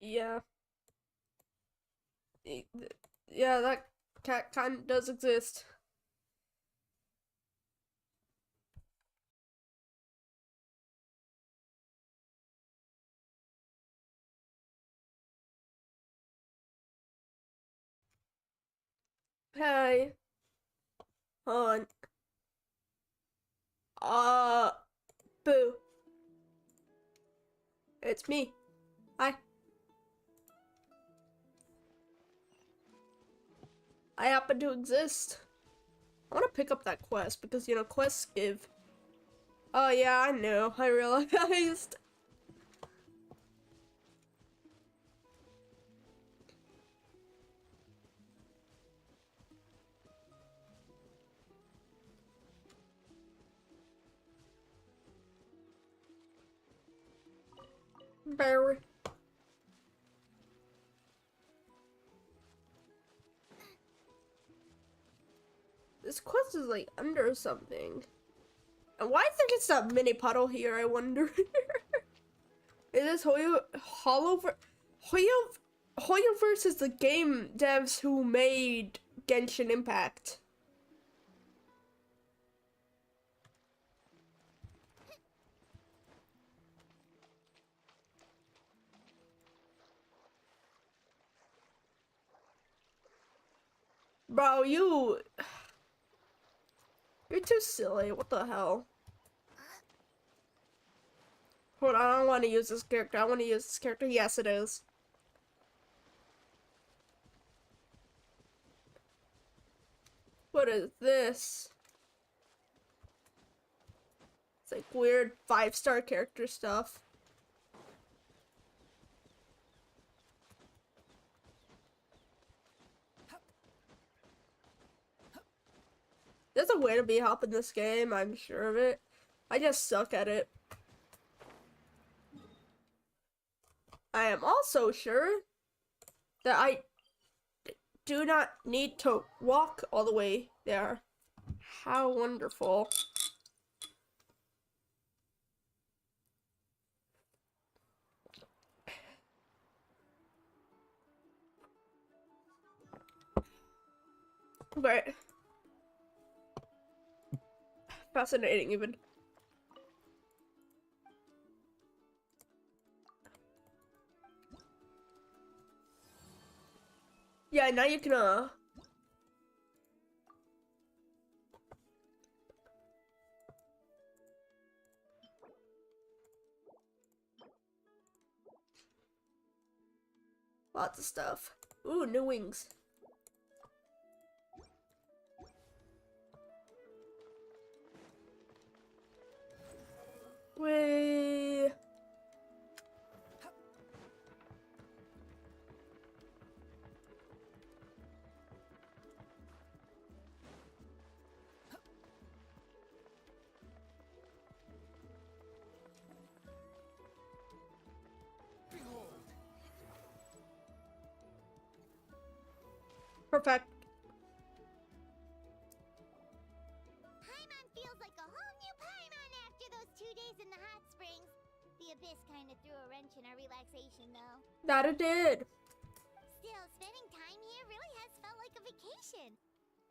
Yeah. Y- Yeah, that cat kind of does exist. Hey, hon. Uh, boo. It's me. Hi. I happen to exist. I want to pick up that quest because, you know, quests give. Oh, yeah, I know. I realized. Barry. This quest is like under something. And why is there just a mini puddle here, I wonder? Is this Hoyoverse is the game devs who made Genshin Impact. Bro, you're too silly. What the hell? Hold on, I don't want to use this character. I want to use this character. Yes, it is. What is this? It's like weird 5-star character stuff. There's a way to be helping this game, I'm sure of it. I just suck at it. I am also sure that I do not need to walk all the way there. How wonderful. But fascinating even. Yeah, now you can lots of stuff. Ooh, new wings. Way. Perfect. Paimon feels like a whole new Paimon after those 2 days in the hot springs. The abyss kind of threw a wrench in our relaxation, though. That it did. Still, spending time here really has felt like a vacation.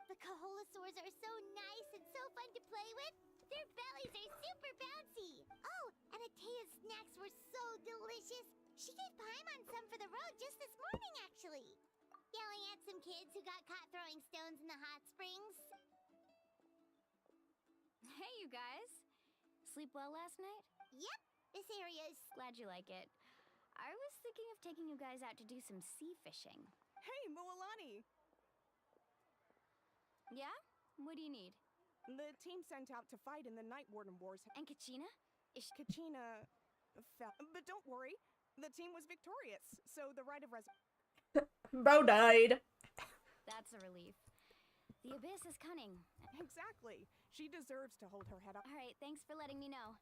The Kaholasaurs are so nice and so fun to play with. Their bellies are super bouncy. Oh, and Atea's snacks were so delicious. She gave Paimon some for the road just this morning, actually. Yelling at some kids who got caught throwing stones in the hot springs. Hey, you guys. Sleep well last night? Yep, this area is... Glad you like it. I was thinking of taking you guys out to do some sea fishing. Hey, Moalani! Yeah? What do you need? The team sent out to fight in the Night Warden Wars. And Kachina? Is she... Kachina fell. But don't worry, the team was victorious, so the right of Bro died. That's a relief. The Abyss is cunning. Exactly. She deserves to hold her head up. Alright, thanks for letting me know.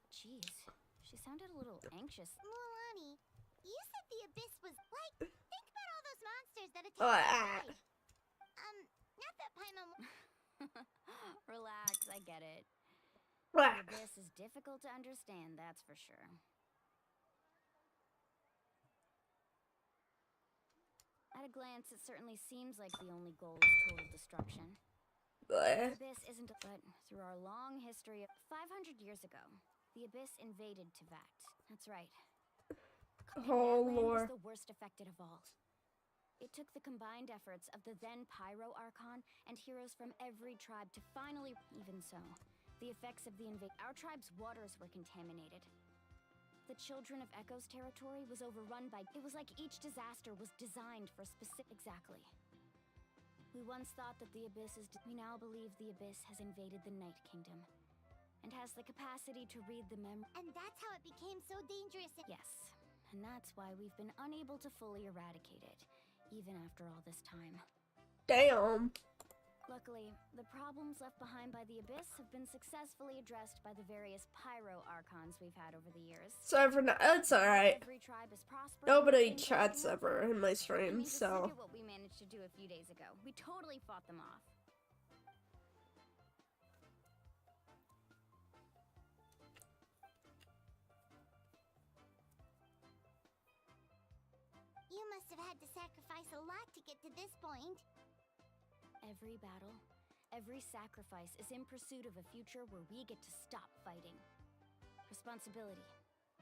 Jeez, she sounded a little anxious. Moalani, you said the abyss was like... Think about all those monsters that Oh, attacked us. Not that Paimon... Relax, I get it. Whack. Abyss is difficult to understand, that's for sure. At a glance, it certainly seems like the only goal is total destruction. Bleh. The Abyss isn't a... But through our long history of 500 years ago, the Abyss invaded Tevat. That's right. And Oh, Natlan Lord. was the worst affected of all. It took the combined efforts of the then Pyro Archon and heroes from every tribe to finally... Even so, the effects of the invasion... Our tribe's waters were contaminated. The Children of Echo's territory was overrun by... It was like each disaster was designed for specific... Exactly. We once thought that the Abyss is... We now believe the Abyss has invaded the Night Kingdom and has the capacity to read the memory... And that's how it became so dangerous. Yes, and that's why we've been unable to fully eradicate it, even after all this time. Damn. Luckily, the problems left behind by the Abyss have been successfully addressed by the various Pyro Archons we've had over the years. So it's alright. Every tribe is prosperous. Nobody and chats thriving. ever in my I stream, mean, just so. look at what we managed to do a few days ago. We totally fought them off. You must have had to sacrifice a lot to get to this point. Every battle, every sacrifice is in pursuit of a future where we get to stop fighting. Responsibility.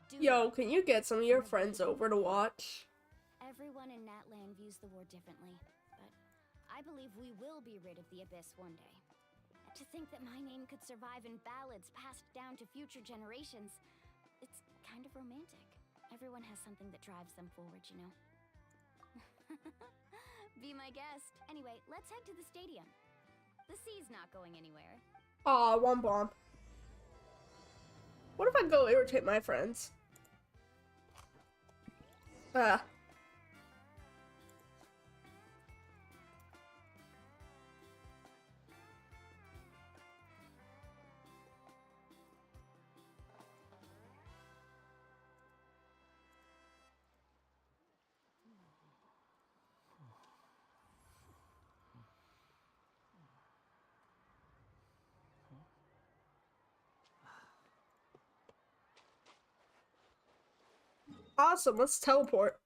Duty. Yo, can you get some of your friends over to watch? Everyone in Natlan views the war differently, but I believe we will be rid of the Abyss one day. To think that my name could survive in ballads passed down to future generations, it's kind of romantic. Everyone has something that drives them forward, you know? Be my guest. Anyway, let's head to the stadium. The sea's not going anywhere. Aw, one bomb. What if I go irritate my friends? Ah. Awesome, let's teleport.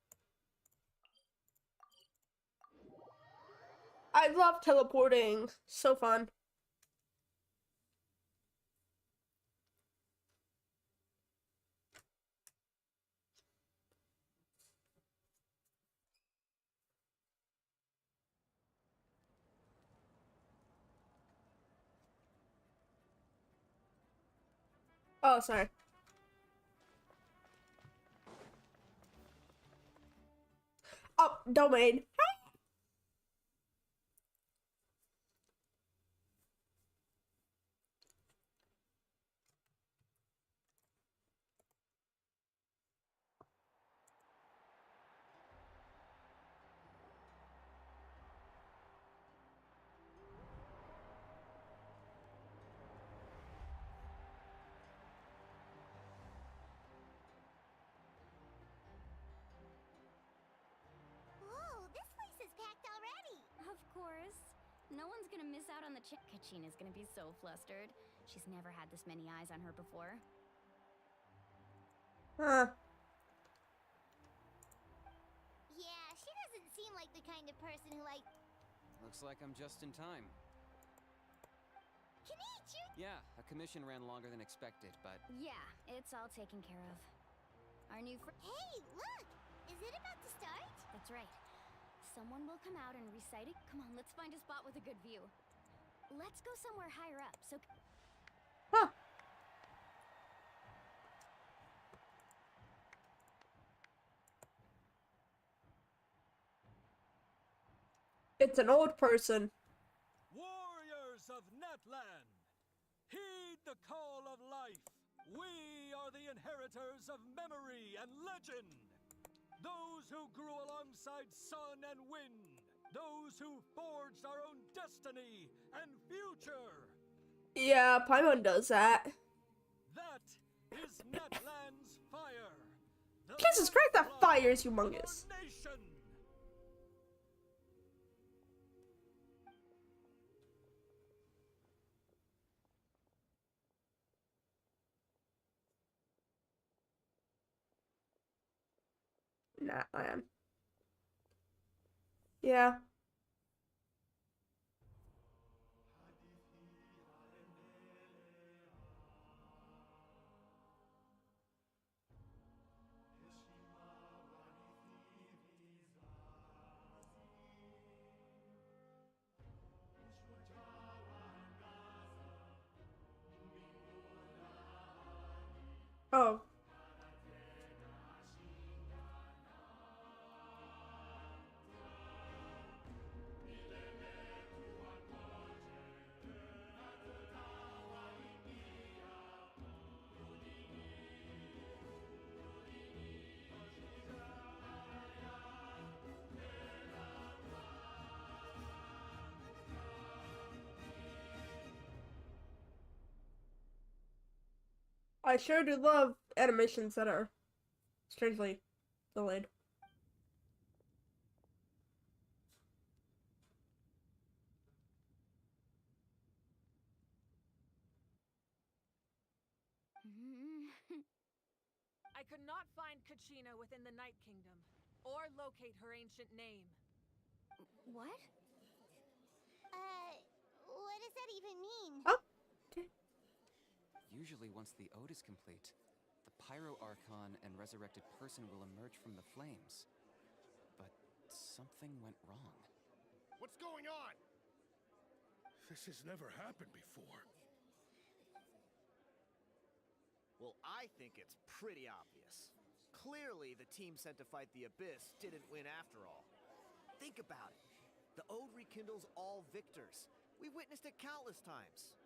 I love teleporting. So fun. Oh, sorry. Oh, domain. Whoa, this place is packed already. Of course. No one's gonna miss out on the Kachina's gonna be so flustered. She's never had this many eyes on her before. Huh. Yeah, she doesn't seem like the kind of person who Looks like I'm just in time. Kenichi! Yeah, a commission ran longer than expected, but Yeah, it's all taken care of. Our new friend. Hey, look! Is it about to start? That's right. Someone will come out and recite it. Come on, let's find a spot with a good view. Let's go somewhere higher up, so... Huh. It's an old person. Warriors of Natlan, heed the call of life. We are the inheritors of memory and legend. Those who grew alongside sun and wind. Those who forged our own destiny and future. Yeah, Paimon does that. That is Natlan's fire. The Jesus Christ, that lifeblood fire is of humongous. our nation. Natlan. Yeah. Oh. I sure do love animations that are strangely delayed. I could not find Kachina within the Night Kingdom, or locate her ancient name. What? What does that even mean? Oh, okay. Usually once the ode is complete, the Pyro Archon and resurrected person will emerge from the flames. But something went wrong. What's going on? This has never happened before. Well, I think it's pretty obvious. Clearly, the team sent to fight the Abyss didn't win after all. Think about it. The Ode rekindles all victors. We witnessed it countless times.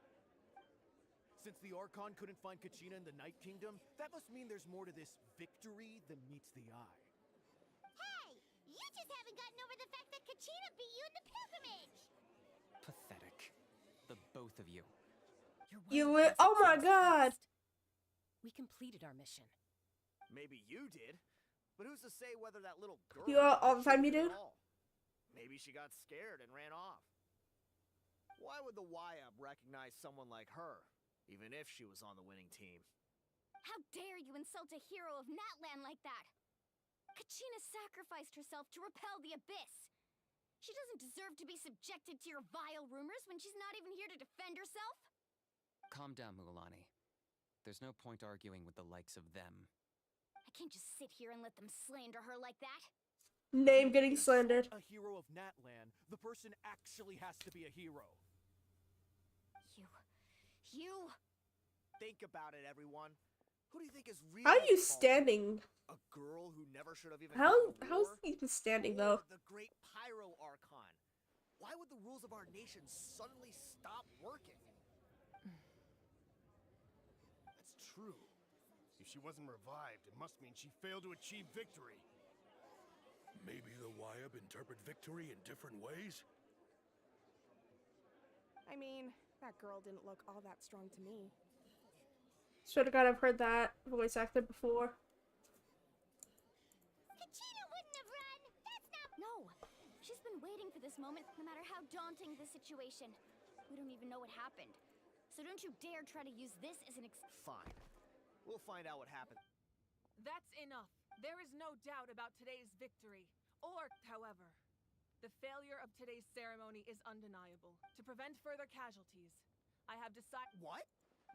Since the Archon couldn't find Kachina in the Night Kingdom, that must mean there's more to this victory than meets the eye. Hey! You just haven't gotten over the fact that Kachina beat you in the pilgrimage! Pathetic. The both of you. Oh my god! We completed our mission. Maybe you did, but who's to say whether that little girl... You all the time you did do? at all? Maybe she got scared and ran off. Why would the YUB recognize someone like her, even if she was on the winning team? How dare you insult a hero of Natlan like that? Kachina sacrificed herself to repel the Abyss. She doesn't deserve to be subjected to your vile rumors when she's not even here to defend herself. Calm down, Mualani. There's no point arguing with the likes of them. I can't just sit here and let them slander her like that. Name getting slandered. A hero of Natlan, the person actually has to be a hero. You... Think about it, everyone. Who do you think is really How are you at fault? standing? A girl who never should have even How's gone to war? he even standing Or though? the great Pyro Archon. Why would the rules of our nation suddenly stop working? That's true. If she wasn't revived, it must mean she failed to achieve victory. Maybe the YUB interpret victory in different ways? I mean, that girl didn't look all that strong to me. Swear to God, I've heard that voice actor before. Kachina wouldn't have run! That's not... No! She's been waiting for this moment, no matter how daunting the situation. We don't even know what happened. So don't you dare try to use this as an Fine. We'll find out what happened. That's enough. There is no doubt about today's victory. Or, however, the failure of today's ceremony is undeniable. To prevent further casualties, I have decided... What?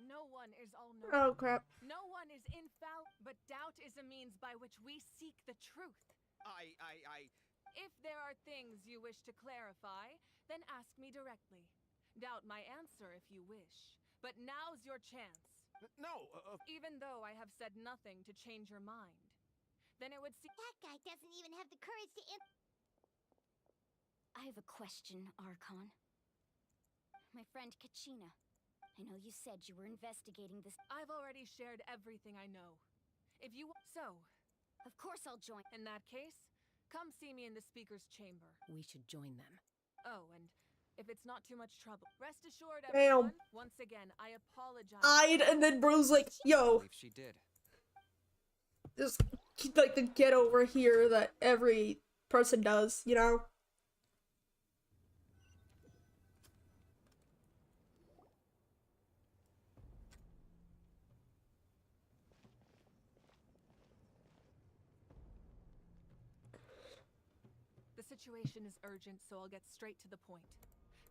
No one is all-knowing. Oh crap. No one is infallible, but doubt is a means by which we seek the truth. I... If there are things you wish to clarify, then ask me directly. Doubt my answer if you wish. But now's your chance. No, Even though I have said nothing to change your mind, then it would seem... That guy doesn't even have the courage to I have a question, Archon. My friend Kachina. I know you said you were investigating this. I've already shared everything I know. If you so, Of course I'll join. in that case, come see me in the speaker's chamber. We should join them. Oh, and if it's not too much trouble, rest assured, Damn. everyone. Once again, I apologize. And then Bro's like, I yo, believe she did. just like the get over here that every person does, you know? situation is urgent, so I'll get straight to the point.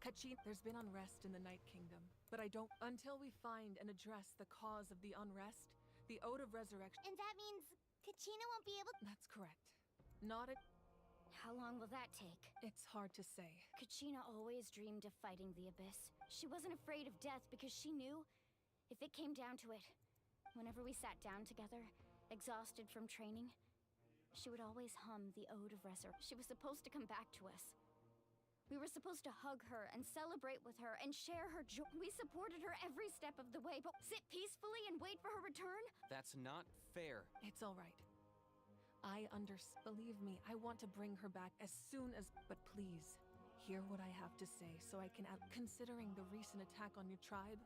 Kachin, there's been unrest in the Night Kingdom, but I don't. Until we find and address the cause of the unrest, the Ode of Resurrection. And that means Kachina won't be able. That's correct. Not a. How long will that take? It's hard to say. Kachina always dreamed of fighting the Abyss. She wasn't afraid of death because she knew, if it came down to it, whenever we sat down together, exhausted from training, she would always hum the Ode of Resurrection. She was supposed to come back to us. We were supposed to hug her and celebrate with her and share her joy. We supported her every step of the way, but sit peacefully and wait for her return? That's not fair. It's all right. Believe me, I want to bring her back as soon as. But please, hear what I have to say so I can. Considering the recent attack on your tribe,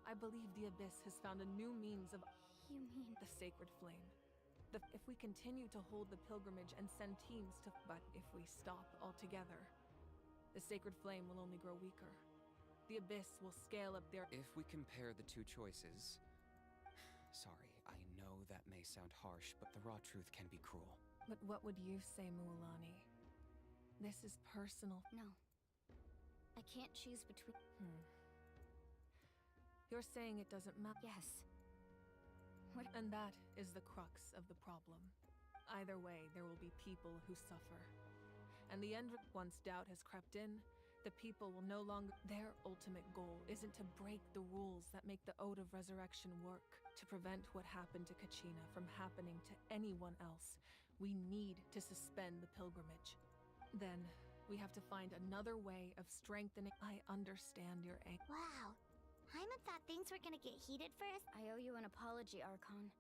I believe the Abyss has found a new means of. You mean the Sacred Flame. If we continue to hold the pilgrimage and send teams to. But if we stop altogether, the Sacred Flame will only grow weaker. The Abyss will scale up their. If we compare the two choices. Sorry, I know that may sound harsh, but the raw truth can be cruel. But what would you say, Mualani? This is personal. No. I can't choose between. You're saying it doesn't matter. Yes. And that is the crux of the problem. Either way, there will be people who suffer. And the end, once doubt has crept in, the people will no longer. Their ultimate goal isn't to break the rules that make the Ode of Resurrection work. To prevent what happened to Kachina from happening to anyone else, we need to suspend the pilgrimage. Then, we have to find another way of strengthening. I understand your anger. Wow. Hyman thought things were gonna get heated first. I owe you an apology, Archon.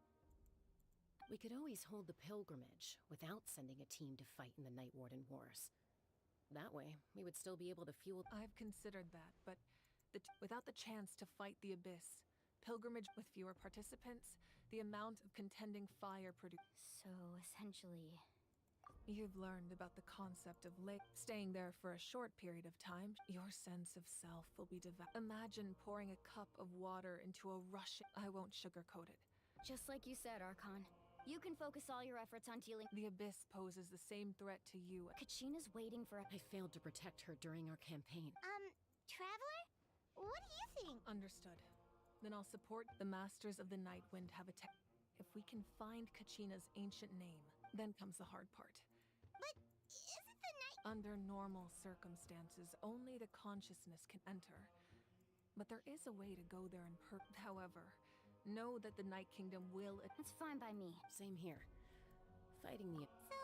We could always hold the pilgrimage without sending a team to fight in the Night Warden Wars. That way, we would still be able to fuel. I've considered that, but without the chance to fight the Abyss, pilgrimage with fewer participants, the amount of contending fire produced. So, essentially, you've learned about the concept of staying there for a short period of time. Your sense of self will be devoured. Imagine pouring a cup of water into a rushing. I won't sugarcoat it. Just like you said, Archon. You can focus all your efforts on dealing. The Abyss poses the same threat to you. Kachina's waiting for. I failed to protect her during our campaign. Traveler? What do you think? Understood. Then I'll support the Masters of the Night Wind have a If we can find Kachina's ancient name, then comes the hard part. But isn't the night. Under normal circumstances, only the consciousness can enter. But there is a way to go there in However, know that the Night Kingdom will. It's fine by me. Same here. Fighting the. So,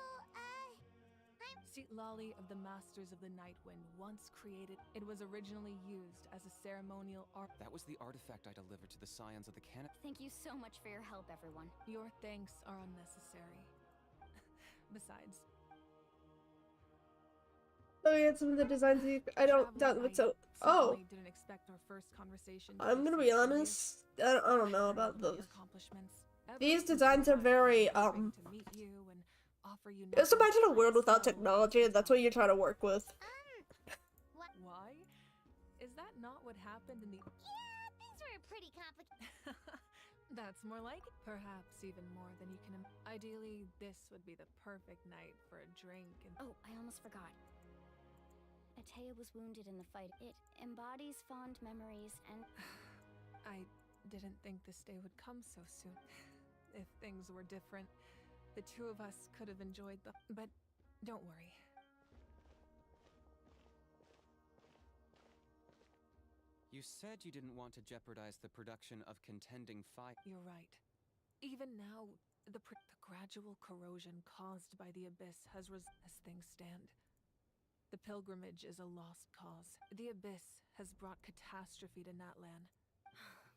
Seat Lolly of the Masters of the Night Wind once created. It was originally used as a ceremonial art. That was the artifact I delivered to the Scions of the Canon. Thank you so much for your help, everyone. Your thanks are unnecessary. Besides. Oh yeah, some of the designs I don't doubt what's so. Oh, didn't expect our first conversation. I'm gonna be honest. I don't know about those. Accomplishments. These designs are very To meet you and offer you. Just imagine a world without technology, and that's what you're trying to work with. Why? Is that not what happened in the? Yeah, things were pretty complicated. That's more like it. Perhaps even more than you can. Ideally, this would be the perfect night for a drink and. Oh, I almost forgot. Atea was wounded in the fight. It embodies fond memories and. I didn't think this day would come so soon. If things were different, the two of us could have enjoyed the. But don't worry. You said you didn't want to jeopardize the production of contending fire. You're right. Even now, the gradual corrosion caused by the Abyss has as things stand. The pilgrimage is a lost cause. The Abyss has brought catastrophe to Natlan.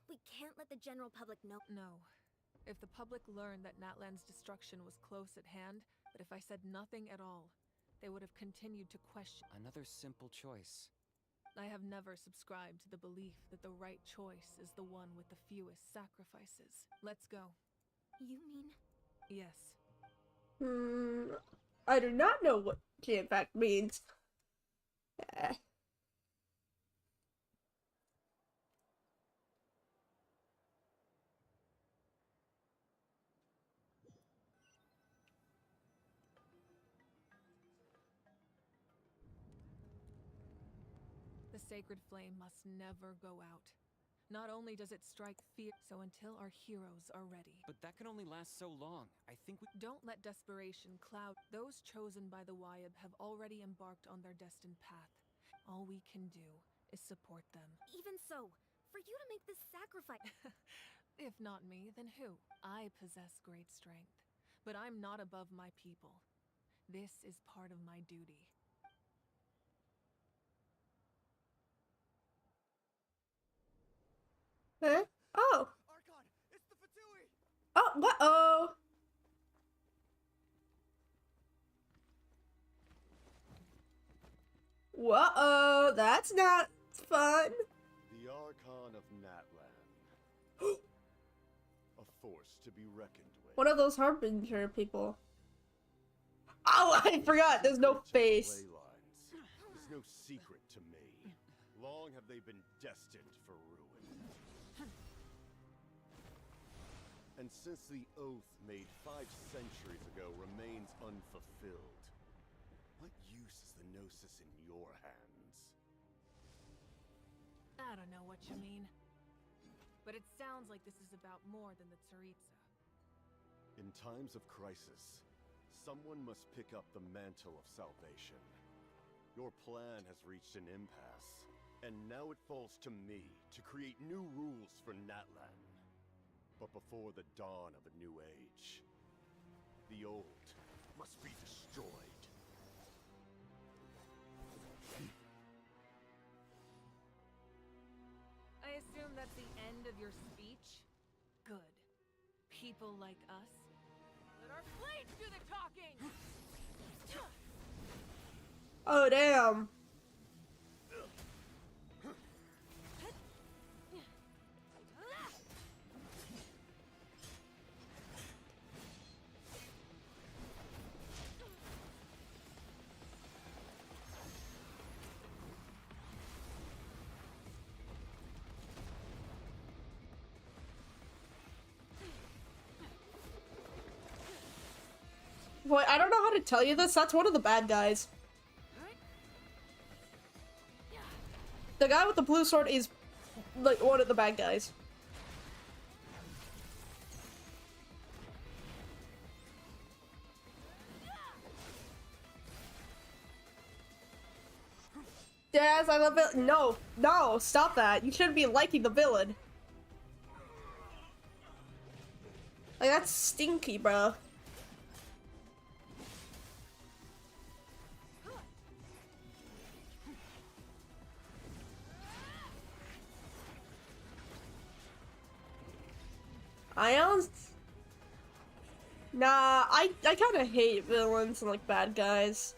We can't let the general public know. No. If the public learned that Natlan's destruction was close at hand, but if I said nothing at all, they would have continued to question. Another simple choice. I have never subscribed to the belief that the right choice is the one with the fewest sacrifices. Let's go. You mean? Yes. I do not know what she in fact means. sacred flame must never go out. Not only does it strike fear, so until our heroes are ready. But that can only last so long. I think we... Don't let desperation cloud. Those chosen by the Wyab have already embarked on their destined path. All we can do is support them. Even so, for you to make this sacrifice. If not me, then who? I possess great strength, but I'm not above my people. This is part of my duty. Huh? Oh. Archon, it's the Fatui! Oh, uh-oh. Whoa, that's not fun. The Archon of Natlan. A force to be reckoned with. One of those Harbinger people. Oh, I forgot. There's no face. Ley lines is no secret to me. Long have they been destined for ruin. And since the oath made 5 centuries ago remains unfulfilled, what use is the Gnosis in your hands? I don't know what you mean. But it sounds like this is about more than the Tsaritsa. In times of crisis, someone must pick up the mantle of salvation. Your plan has reached an impasse, and now it falls to me to create new rules for Natlan. But before the dawn of a new age, the old must be destroyed. I assume that's the end of your speech? Good. People like us. Let our blades do the talking! Oh, damn. Boy, I don't know how to tell you this. That's one of the bad guys. The guy with the blue sword is like one of the bad guys. Yes, I love it. No, no, stop that. You shouldn't be liking the villain. Like, that's stinky, bro. Ions? Nah, I kind of hate villains and like bad guys.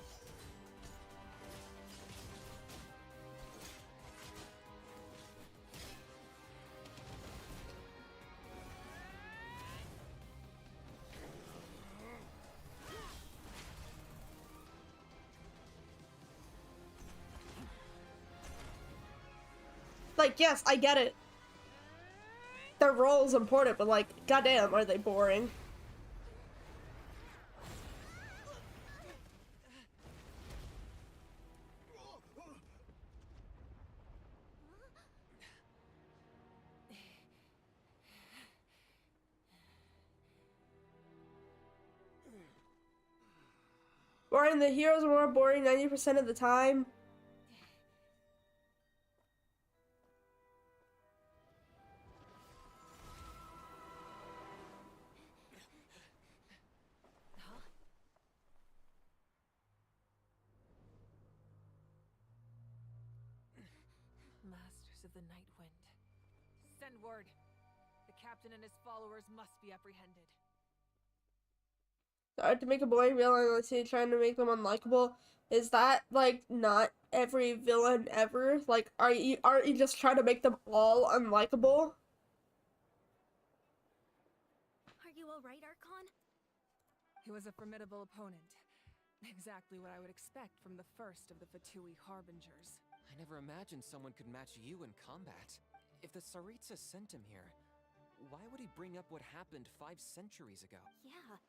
Like, yes, I get it. Their role is important, but like, goddamn, are they boring? Boring, the heroes are more boring 90% of the time. Masters of the Night Wind. Send word. The captain and his followers must be apprehended. To make a boring villain, let's say trying to make them unlikable. Is that like not every villain ever? Like, aren't you just trying to make them all unlikable? Are you alright, Archon? He was a formidable opponent. Exactly what I would expect from the first of the Fatui Harbingers. I never imagined someone could match you in combat. If the Tsaritsa sent him here, why would he bring up what happened 5 centuries ago? Yeah.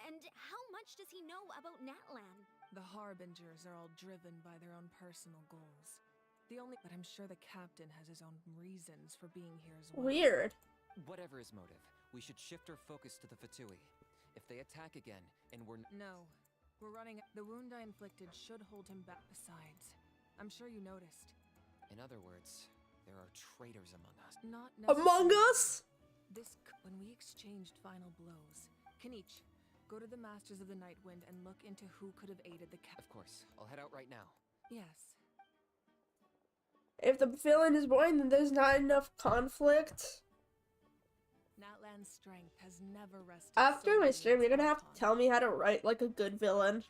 And how much does he know about Natlan? The Harbingers are all driven by their own personal goals. But I'm sure the captain has his own reasons for being here as well. Weird. Whatever his motive, we should shift our focus to the Fatui. If they attack again, and No. We're running. The wound I inflicted should hold him back. Besides, I'm sure you noticed. In other words, there are traitors among us. Not Among necessarily. Us? When we exchanged final blows, Kanich, go to the Masters of the Night Wind and look into who could have aided the Of course, I'll head out right now. Yes. If the villain is boring, then there's not enough conflict. Natlan's strength has never rested. After my solely stream, in you're gonna its have to icon. tell me how to write like a good villain.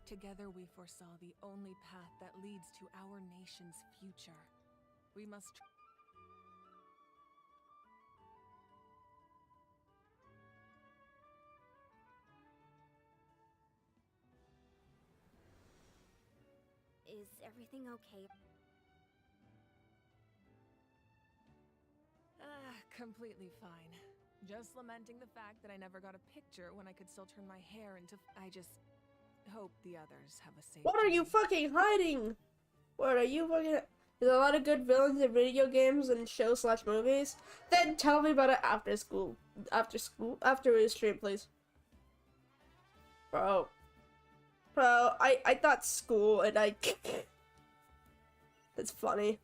Together we foresaw the only path that leads to our nation's future. We must Is everything okay? completely fine. Just lamenting the fact that I never got a picture when I could still turn my hair into. I just hope the others have a safe. What are you journey. fucking hiding? What are you fucking... There's a lot of good villains in video games and shows/movies. Then tell me about it after school. After we stream, please. Bro, I thought school and I... That's funny.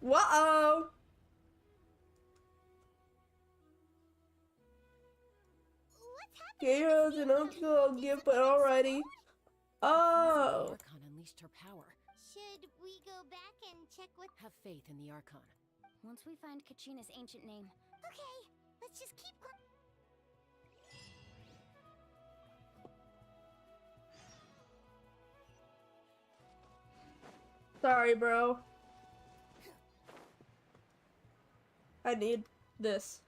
Whoa! What's happening? Heroes and Uncle gift, but alrighty. Oh! Archon unleashed her power. Should we go back and check what... Have faith in the Archon. Once we find Kachina's ancient name, Okay, let's just keep going. Sorry, bro. I need this.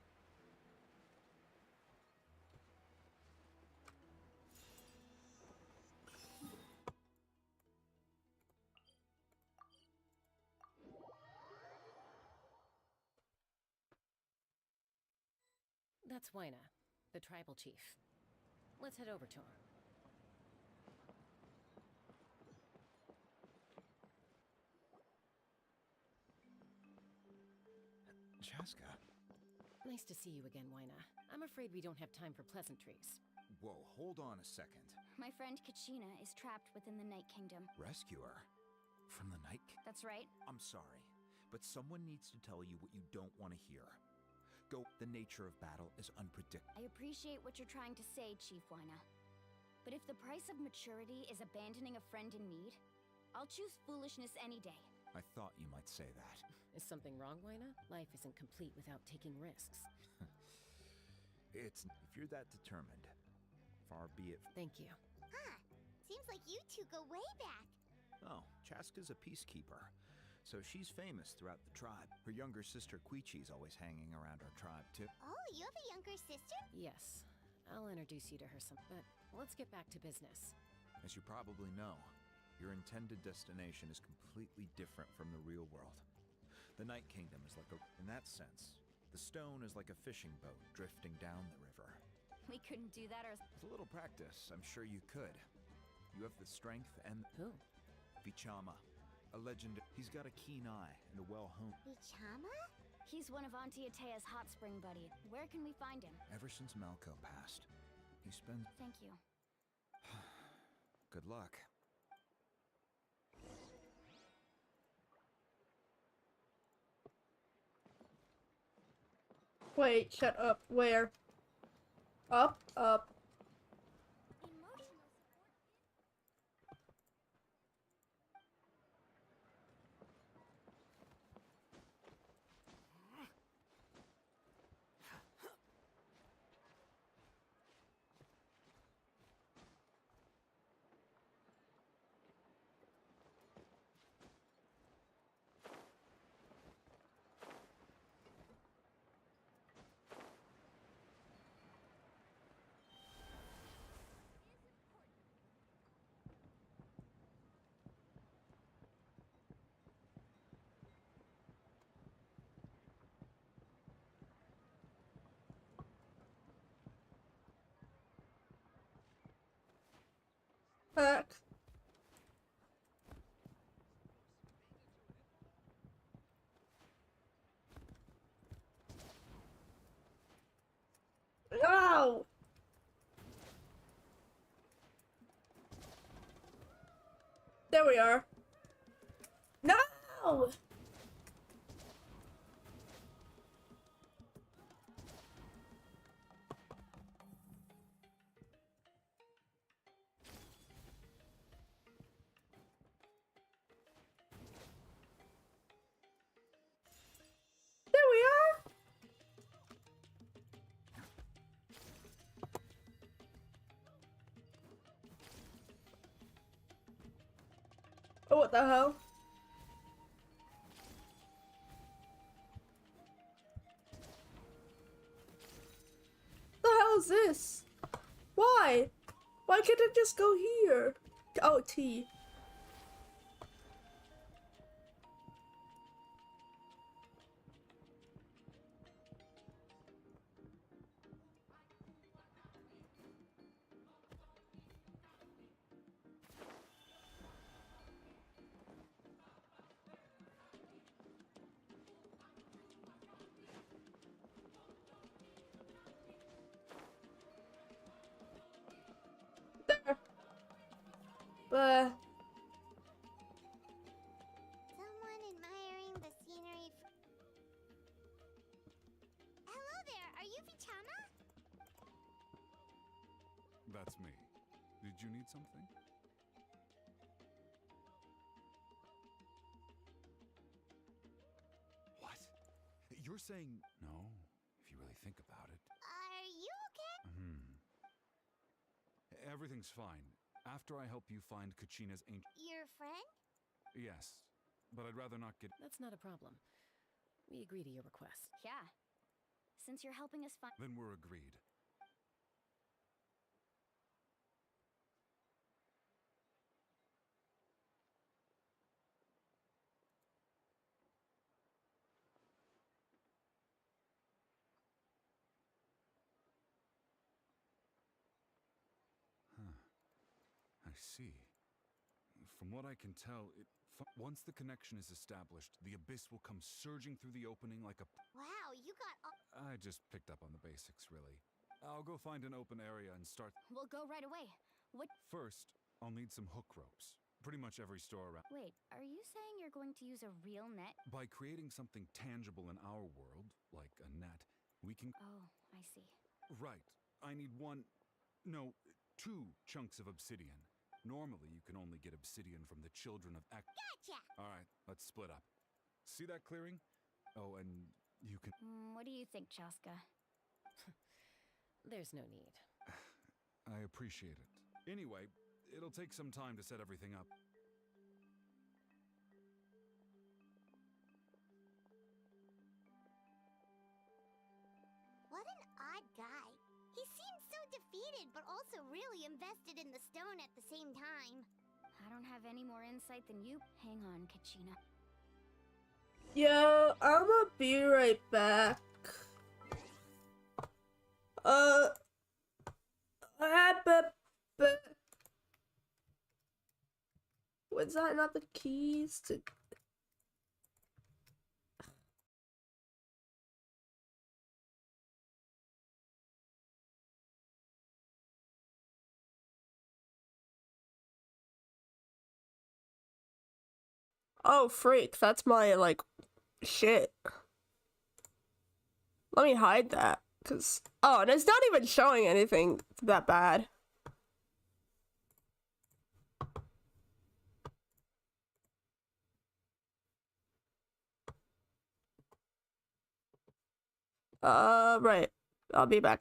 That's Wyna, the tribal chief. Let's head over to him. Chaska. Nice to see you again, Wyna. I'm afraid we don't have time for pleasantries. Whoa, hold on a second. my friend Kachina is trapped within the Night Kingdom. Rescue her? From the Night That's right. I'm sorry, but someone needs to tell you what you don't want to hear. Go. The nature of battle is unpredictable. I appreciate what you're trying to say, Chief Wyna. But if the price of maturity is abandoning a friend in need, I'll choose foolishness any day. I thought you might say that. Is something wrong, Wyna? Life isn't complete without taking risks. If you're that determined, far be it. Thank you. Huh. Seems like you two go way back. Oh, Chaska's a peacekeeper, so she's famous throughout the tribe. Her younger sister Quichi's always hanging around our tribe, too. Oh, you have a younger sister? Yes. I'll introduce you to her some, but let's get back to business. As you probably know, your intended destination is completely different from the real world. The Night Kingdom is like in that sense, the stone is like a fishing boat drifting down the river. We couldn't do that With a little practice, I'm sure you could. You have the strength and... Who? Vichama, a legend. He's got a keen eye and a well-honed... Bichama? He's one of Auntie Atea's hot spring buddy. Where can we find him? Ever since Malco passed, he spent... Thank you. Good luck. Wait, shut up. Where? Up, up. Emotional support. heck? No! There we are. No! There we are. Oh, what the hell? The hell is this? Why? Why can't it just go here? Oh, T. There. Someone admiring the scenery. Hello there, are you Vichama? That's me. Did you need something? What? You're saying no, if you really think about it. Are you okay? Everything's fine. After I help you find Kachina's ancient... Your friend? Yes, but I'd rather not get... That's not a problem. We agree to your request. Yeah. Since you're helping us find. Then we're agreed. I see. From what I can tell, once the connection is established, the abyss will come surging through the opening like a... Wow, you got all. I just picked up on the basics, really. I'll go find an open area and start... We'll go right away. What? First, I'll need some hook ropes. Pretty much every store around... Wait, are you saying you're going to use a real net? By creating something tangible in our world, like a net, we can... Oh, I see. Right. I need two chunks of obsidian. Normally, you can only get obsidian from the children of Gotcha! Alright, let's split up. See that clearing? Oh, and you can... What do you think, Chaska? There's no need. I appreciate it. Anyway, it'll take some time to set everything up. What an odd guy. He seems so defeated, but also really invested in the stone at the same time. I don't have any more insight than you. Hang on, Kachina. Yo, I'ma be right back. Was that not the keys to... Oh, freak, that's my, like, shit. Let me hide that, because... Oh, and it's not even showing anything that bad. Right. I'll be back.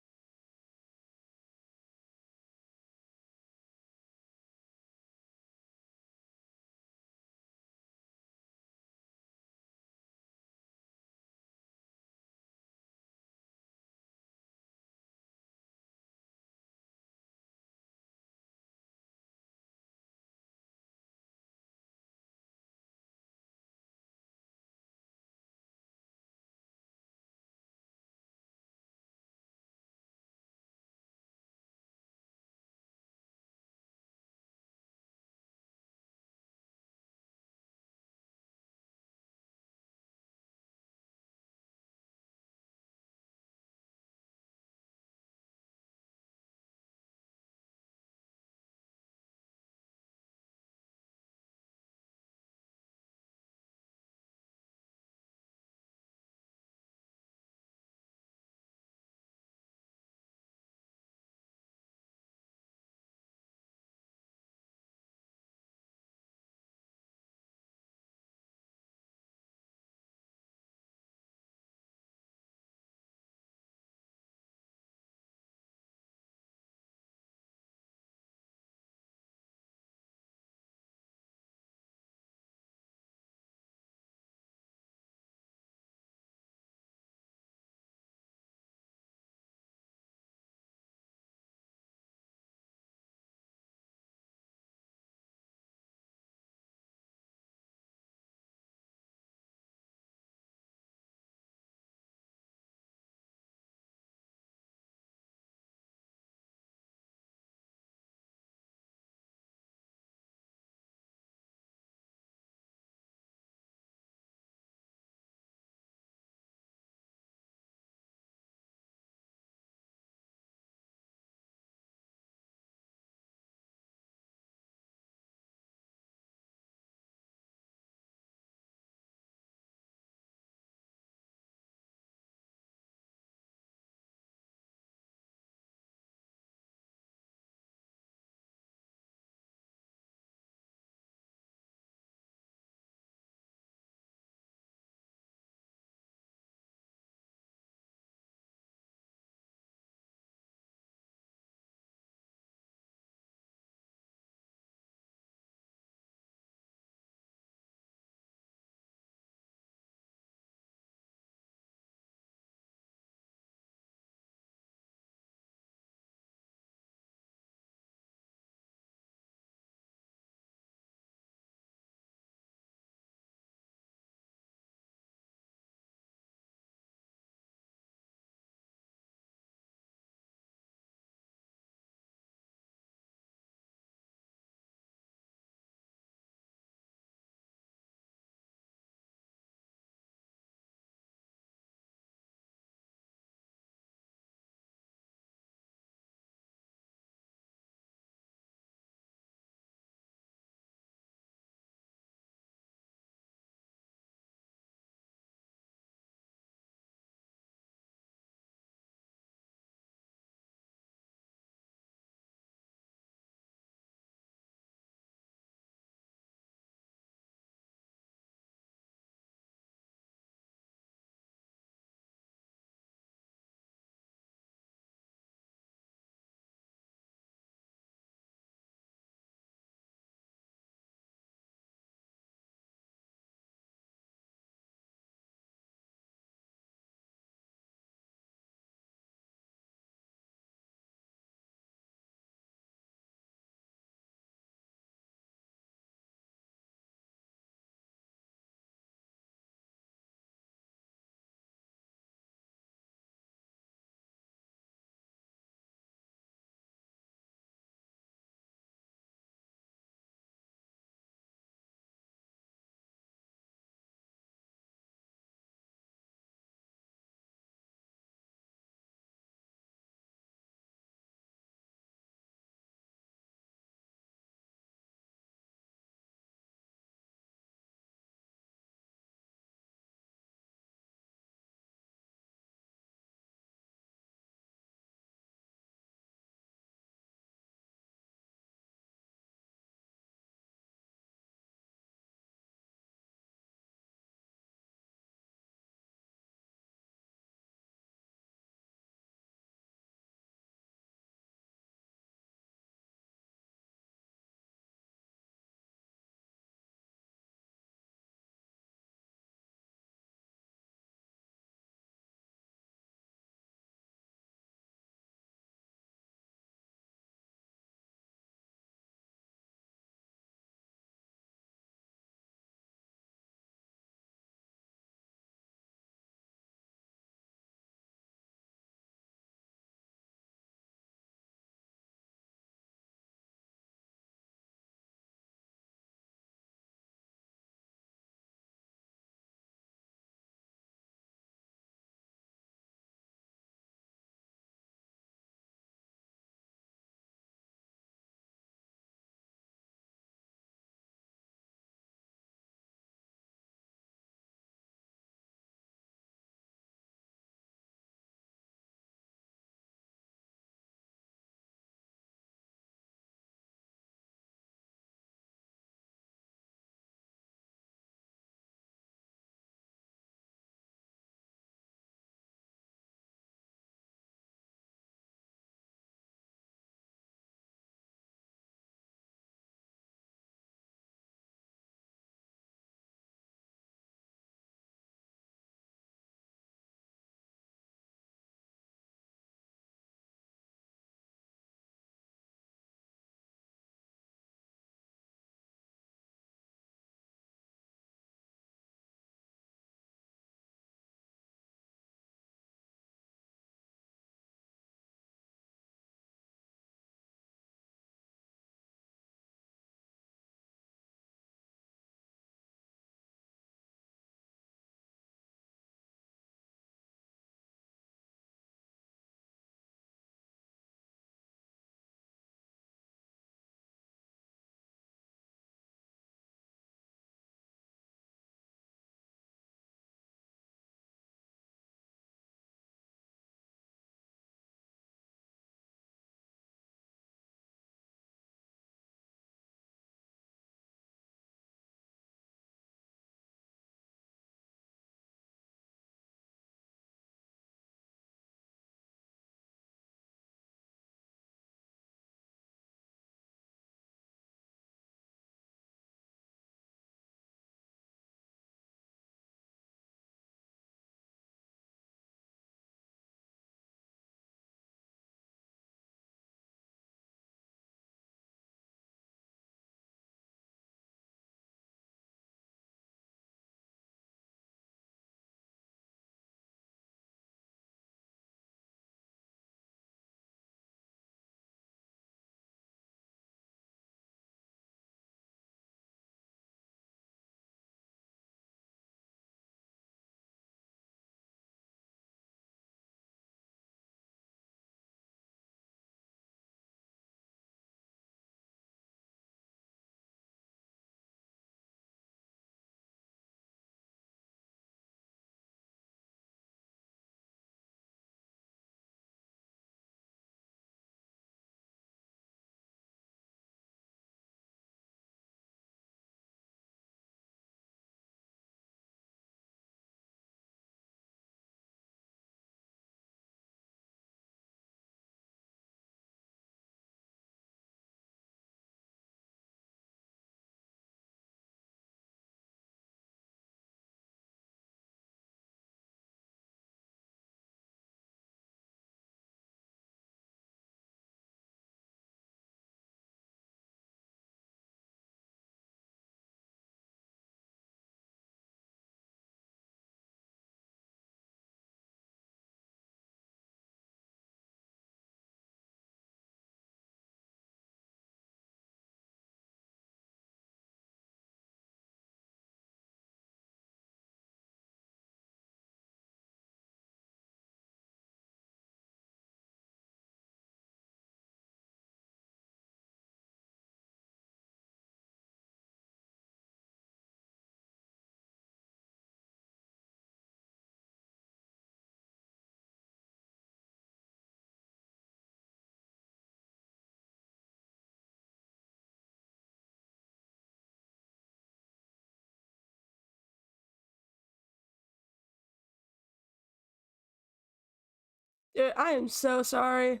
Dude, I am so sorry.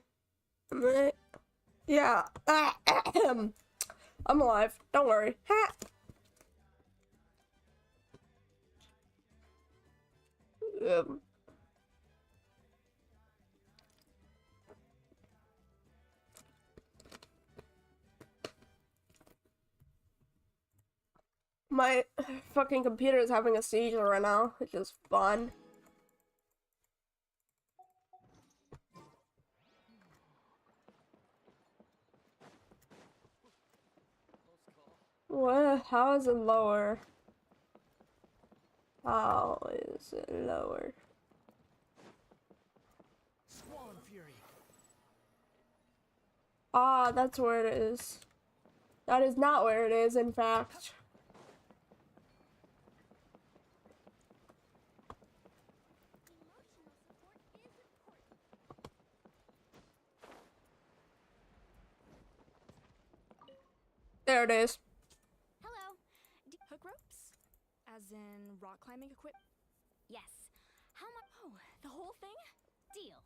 Yeah. I'm alive. Don't worry. Ha! Um, my fucking computer is having a seizure right now, which is fun. What? How is it lower? How is it lower? Swan Fury. Ah, that's where it is. That is not where it is, in fact. There it is. Hello. Hook ropes? As in rock climbing equipment? Yes. How much? Oh, the whole thing? Deal.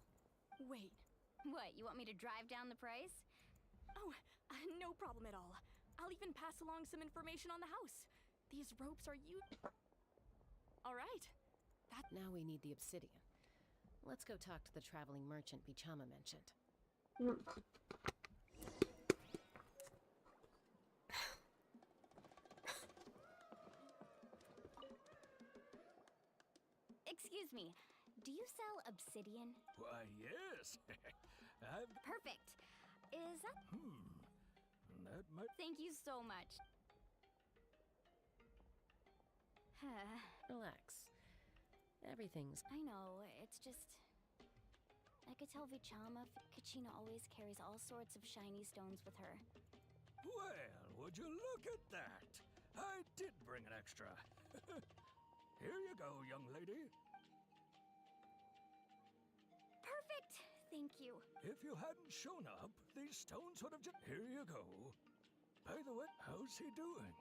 Wait. What, you want me to drive down the price? Oh, no problem at all. I'll even pass along some information on the house. These ropes are you. All right. Now we need the obsidian. Let's go talk to the traveling merchant Bichama mentioned. Excuse me, do you sell obsidian? Why, yes. Perfect. Is that... That might... Thank you so much. Relax. Everything's... I know, it's just... I could tell Vichama Kachina always carries all sorts of shiny stones with her. Well, would you look at that? I did bring an extra. Here you go, young lady. Perfect! Thank you. If you hadn't shown up, these stones would have just... Here you go. By the way, how's he doing?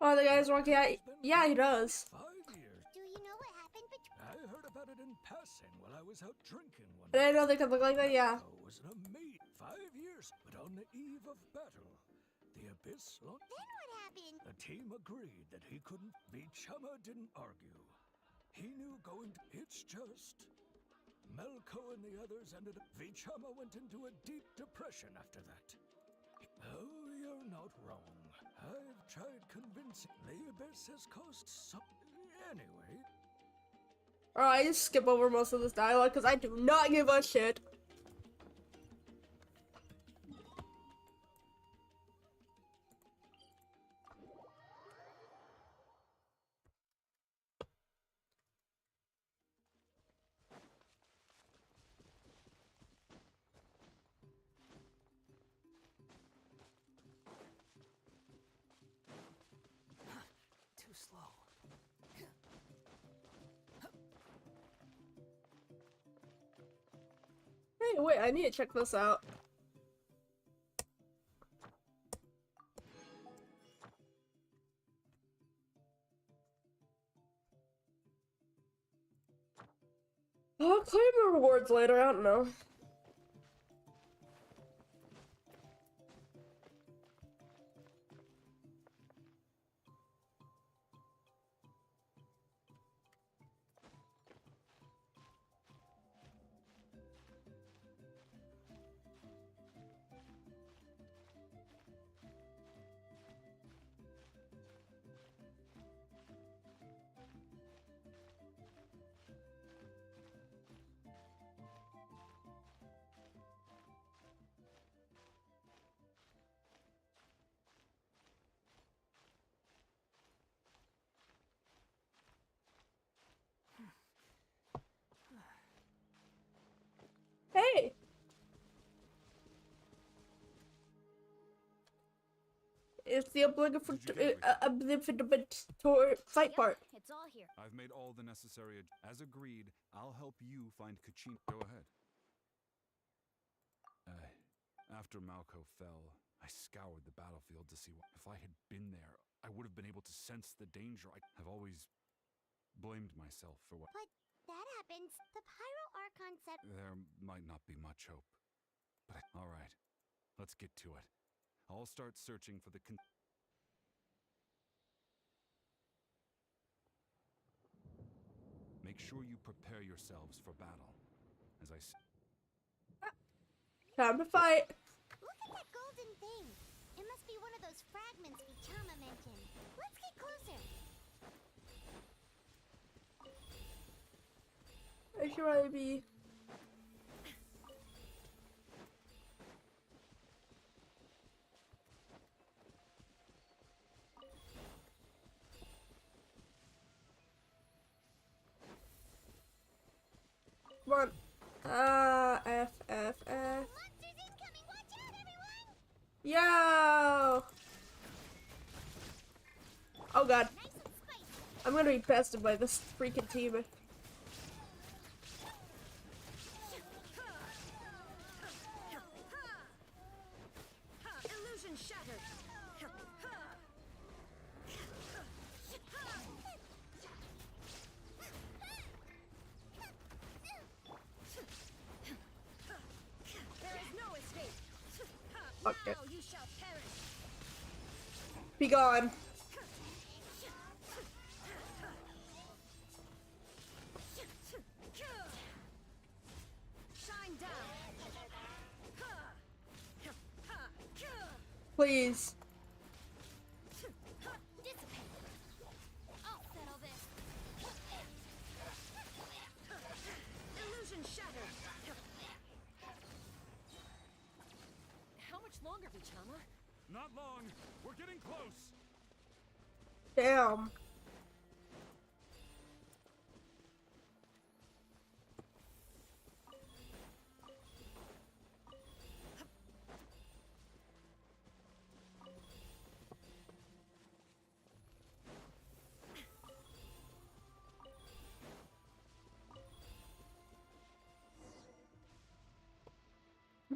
Oh, the guy's walking out. Yeah, he does. 5 years. Do you know what happened between... I heard about it in passing while I was out drinking one I night. didn't know they could look like that, yeah. Oh, was an amazing 5 years, but on the eve of battle, the Abyss launched... Then what happened? The team agreed that he couldn't... Bichama didn't argue. He knew going to... It's just... Melko and the others ended up... Vichama went into a deep depression after that. Oh, you're not wrong. I've tried convincing... The Abyss has caused some... Anyway... Alright, I just skip over most of this dialogue because I do not give a shit. Too slow. Hey, wait, I need to check this out. I'll claim the rewards later, I don't know. Hey! It's the obligatory fight part. It's all here. I've made all the necessary... As agreed, I'll help you find Kachina. Go ahead. After Malco fell, I scoured the battlefield to see what... If I had been there, I would have been able to sense the danger. I have always blamed myself for what... But that happens, the Pyro Archon said. There might not be much hope. But all right, let's get to it. I'll start searching for the Make sure you prepare yourselves for battle. As I Time to fight. Look at that golden thing. It must be one of those fragments Vichama mentioned. Let's get closer. I should probably be. Come on. F. Monsters incoming! Watch out, everyone! Yo! Oh god. Nice and spicy. I'm gonna be bested by this freaking team. Illusion shattered. There is no escape. Fuck it. Now you shall perish. Be gone. Shine down. Please. Dissipate. I'll settle this. Illusion shattered. How much longer, Vichama? Not long. We're getting close. Damn.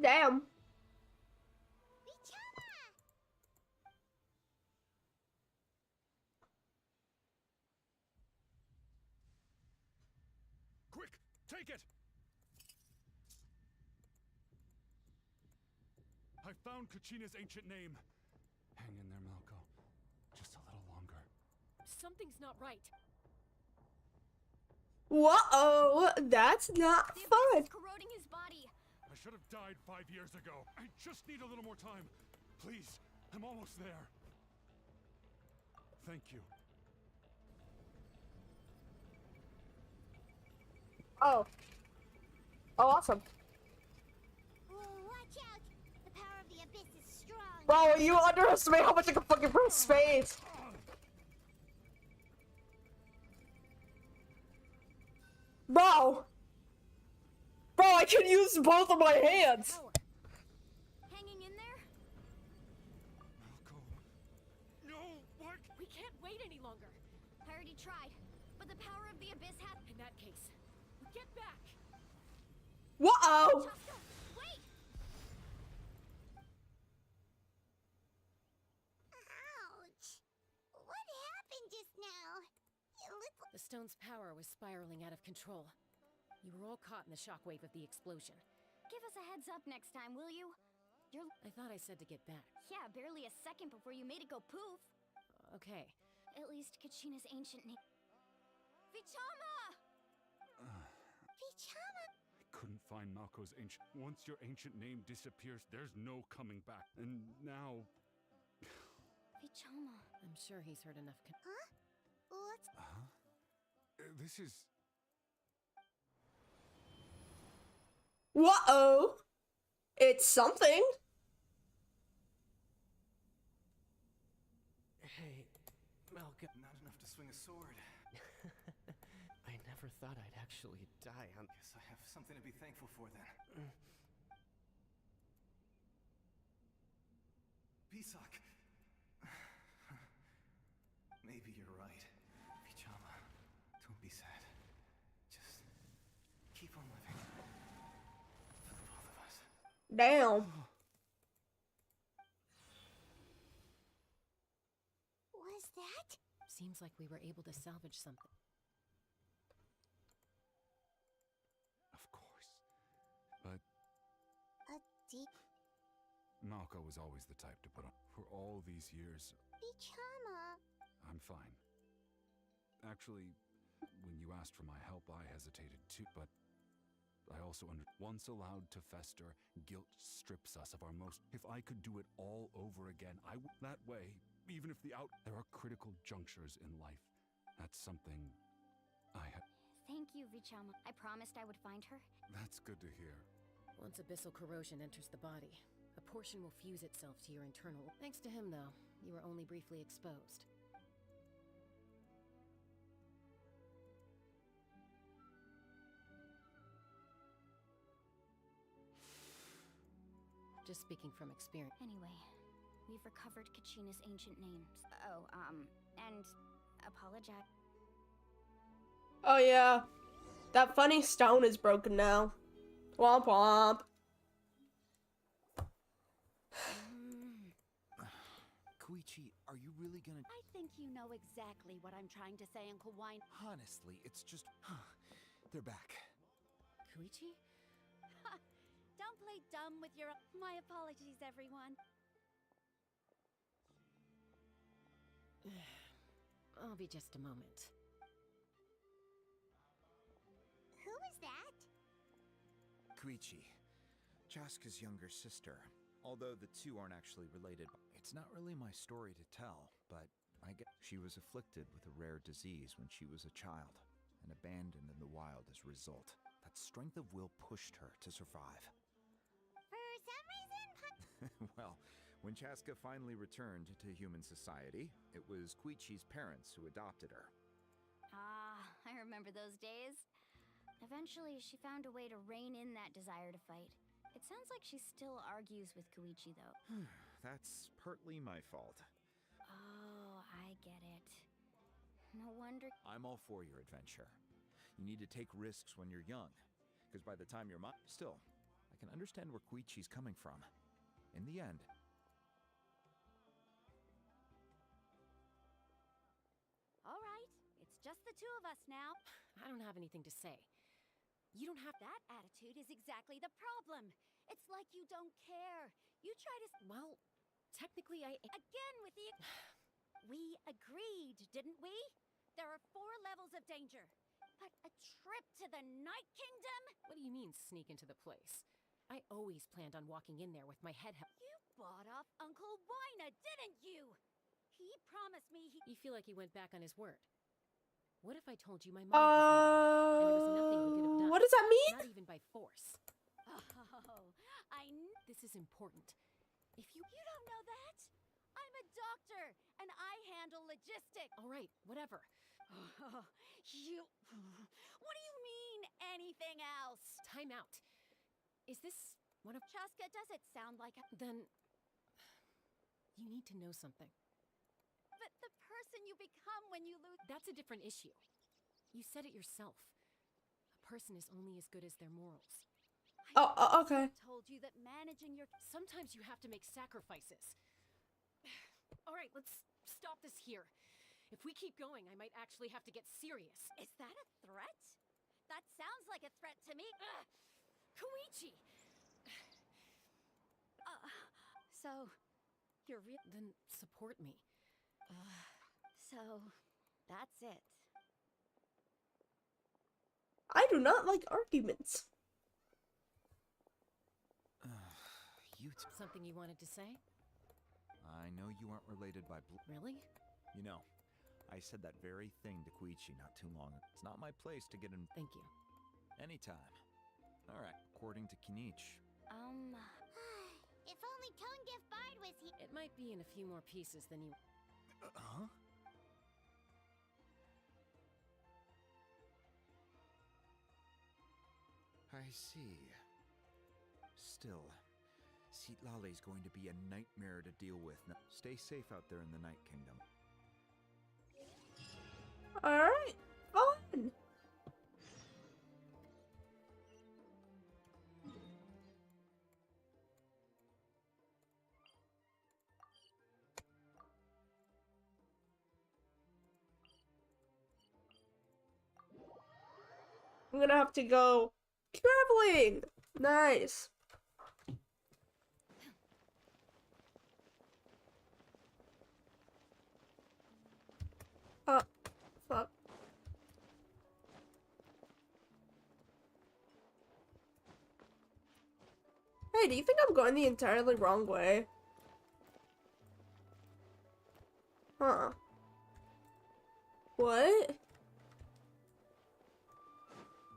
Damn. Vichama! Quick, take it! I found Kachina's ancient name. Hang in there, Malco. Just a little longer. Something's not right. Whoa, that's not The abyss fun. is corroding his body. I should have died 5 years ago. I just need a little more time. Please, I'm almost there. Thank you. Oh. Oh, awesome. Whoa, watch out! The power of the abyss is strong. Bro, you underestimate how much I can fucking press space. Bro! Bro, I can use both of my hands! Power. Hanging in there? Malco. No, what? We can't wait any longer. I already tried, but the power of the abyss has. In that case, get back. Whoa! Chaska, wait! Ouch! What happened just now? You little... The stone's power was spiraling out of control. You were all caught in the shockwave of the explosion. Give us a heads up next time, will you? I thought I said to get back. Yeah, barely a second before you made it go poof. Okay. At least Kachina's ancient name. Vichama! Vichama! I couldn't find Malco's ancient. Once your ancient name disappears, there's no coming back. And now. Vichama. I'm sure he's heard enough. Huh? What's... This is. Whoa! It's something. Hey, Malcolm. Not enough to swing a sword. I never thought I'd actually die on. Guess I have something to be thankful for then. Pisak. Maybe you're right. Vichama, don't be sad. Just keep on living. For the both of us. Damn. Was that? Seems like we were able to salvage something. see. Malco was always the type to put on. For all these years, Bichama. I'm fine. Actually, when you asked for my help, I hesitated too, but I also once allowed to fester, guilt strips us of our most. If I could do it all over again, I would that way, even if there are critical junctures in life. That's something I have. Thank you, Vichama. I promised I would find her. That's good to hear. Once abyssal corrosion enters the body, a portion will fuse itself to your internal. Thanks to him, though, you were only briefly exposed. Just speaking from experience. Anyway, we've recovered Kachina's ancient names. Oh, and apologize. Oh yeah. That funny stone is broken now. Womp womp. Koichi, are you really gonna... I think you know exactly what I'm trying to say, Uncle Wine. Honestly, it's just... They're back. Koichi? Don't play dumb with your... My apologies, everyone. I'll be just a moment. Who is that? Koichi, Chaska's younger sister. Although the two aren't actually related, it's not really my story to tell, but I get she was afflicted with a rare disease when she was a child and abandoned in the wild as a result. That strength of will pushed her to survive. For some reason, Well, when Chaska finally returned to human society, it was Koichi's parents who adopted her. Ah, I remember those days. Eventually, she found a way to rein in that desire to fight. It sounds like she still argues with Koichi, though. That's partly my fault. Oh, I get it. No wonder. I'm all for your adventure. You need to take risks when you're young, because by the time you're still, I can understand where Koichi's coming from. In the end. All right, it's just the two of us now. I don't have anything to say. You don't have... That attitude is exactly the problem. It's like you don't care. You try to... Well, technically I... Again with the... We agreed, didn't we? There are 4 levels of danger. But a trip to the Night Kingdom? What do you mean, sneak into the place? I always planned on walking in there with my head held. You bought off Uncle Wina, didn't you? He promised me he... You feel like he went back on his word. What if I told you my mom was and there was nothing we could have done? What does that mean? Not even by force. Oh, This is important. If you... You don't know that? I'm a doctor, and I handle logistics. All right, whatever. You... What do you mean, anything else? Time out. Is this one of... Chaska, does it sound like a... Then... You need to know something. But the person you become when you lose... That's a different issue. You said it yourself. A person is only as good as their morals. Okay. I told you that managing your... Sometimes you have to make sacrifices. All right, let's stop this here. If we keep going, I might actually have to get serious. Is that a threat? That sounds like a threat to me. Koichi! So, you're real... Then support me. So, that's it. I do not like arguments. Something you wanted to say? I know you aren't related by blood. Really? You know, I said that very thing to Koichi not too long ago. It's not my place to get in... Thank you. Anytime. Alright, according to Kinich. If only Tonegif Bard was here. It might be in a few more pieces than you... Huh? I see. Still, Seatlale's going to be a nightmare to deal with. Now, stay safe out there in the Night Kingdom. Alright, fun. I'm gonna have to go traveling. Nice. Hey, do you think I'm going the entirely wrong way? Huh. What?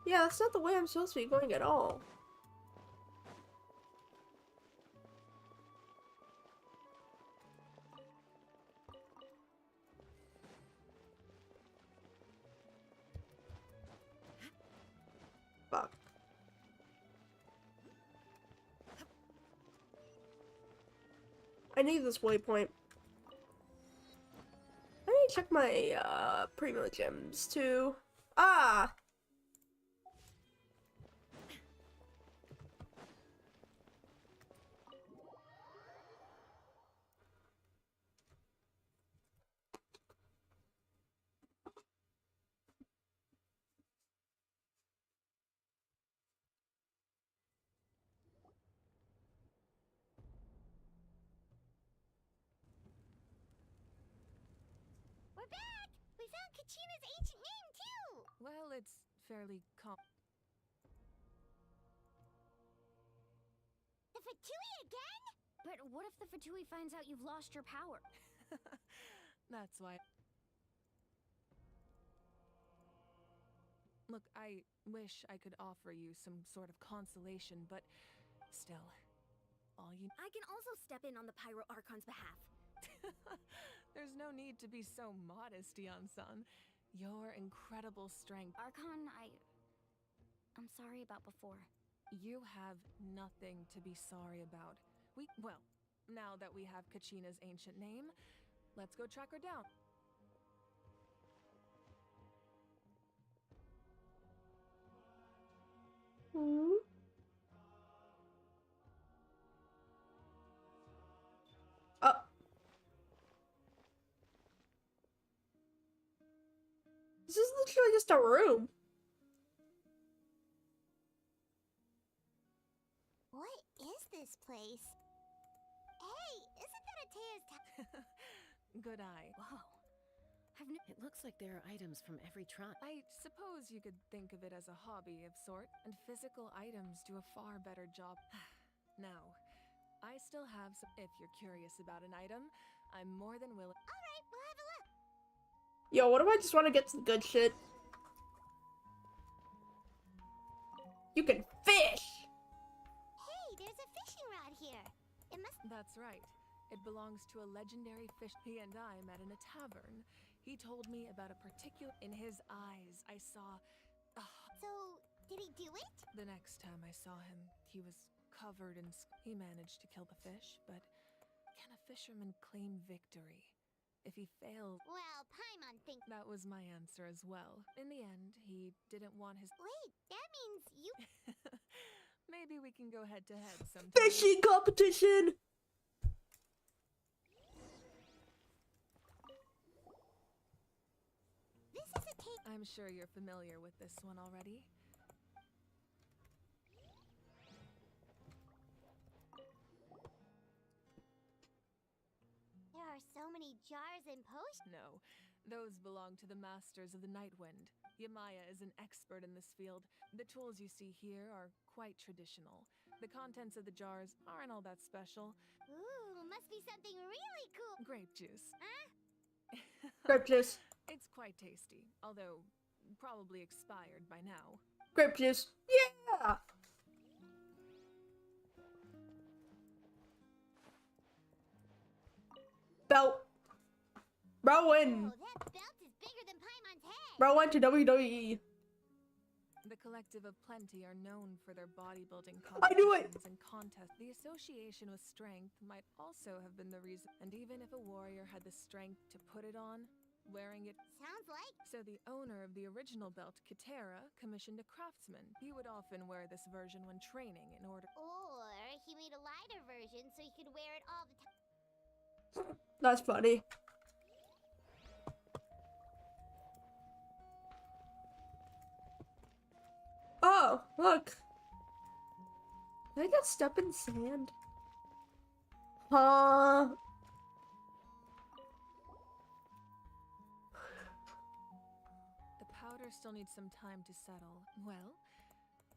Yeah, that's not the way I'm supposed to be going at all. Fuck. I need this waypoint. I need to check my, primo gems, too. Ah! We're back! We found Kachina's ancient name, too! Well, it's fairly The Fatui again? But what if the Fatui finds out you've lost your power? That's why. Look, I wish I could offer you some sort of consolation, but still, all you. I can also step in on the Pyro Archon's behalf. There's no need to be so modest, Dion-san. Your incredible strength. Archon, I'm sorry about before. You have nothing to be sorry about. Well, now that we have Kachina's ancient name, let's go track her down. Hmm? Oh. This is literally just a room. What is this place? Hey, isn't that Atea's Good eye. Whoa. It looks like there are items from every tribe. I suppose you could think of it as a hobby of sort, and physical items do a far better job. Now, I still have some. If you're curious about an item, I'm more than willing. Alright, we'll have a look. Yo, what if I just want to get to the good shit? You can fish! Hey, there's a fishing rod here. It must. That's right. It belongs to a legendary fish. He and I met in a tavern. He told me about a particular. In his eyes, I saw. So, did he do it? The next time I saw him, he was covered in. He managed to kill the fish, but can a fisherman claim victory if he failed? Well, Paimon thinks. That was my answer as well. In the end, he didn't want his. Wait, that means you. Maybe we can go head to head sometime. Fishing competition! This is a tape. I'm sure you're familiar with this one already. There are so many jars and potions. No, those belong to the masters of the Night Wind. Yamaya is an expert in this field. The tools you see here are quite traditional. The contents of the jars aren't all that special. Ooh, must be something really cool. Grape juice. Huh? Grape juice. It's quite tasty, although probably expired by now. Grape juice. Yeah! Belt. Rowan. Oh, that belt is bigger than Paimon's head. Rowan to WWE. The Collective of Plenty are known for their bodybuilding I knew it! competitions and contests. The association with strength might also have been the reason. And even if a warrior had the strength to put it on, wearing it. Sounds like. So the owner of the original belt, Katera, commissioned a craftsman. He would often wear this version when training in order. Or he made a lighter version so he could wear it all the time. That's funny. Oh, look. Did I just step in sand? Huh? The powder still needs some time to settle. Well,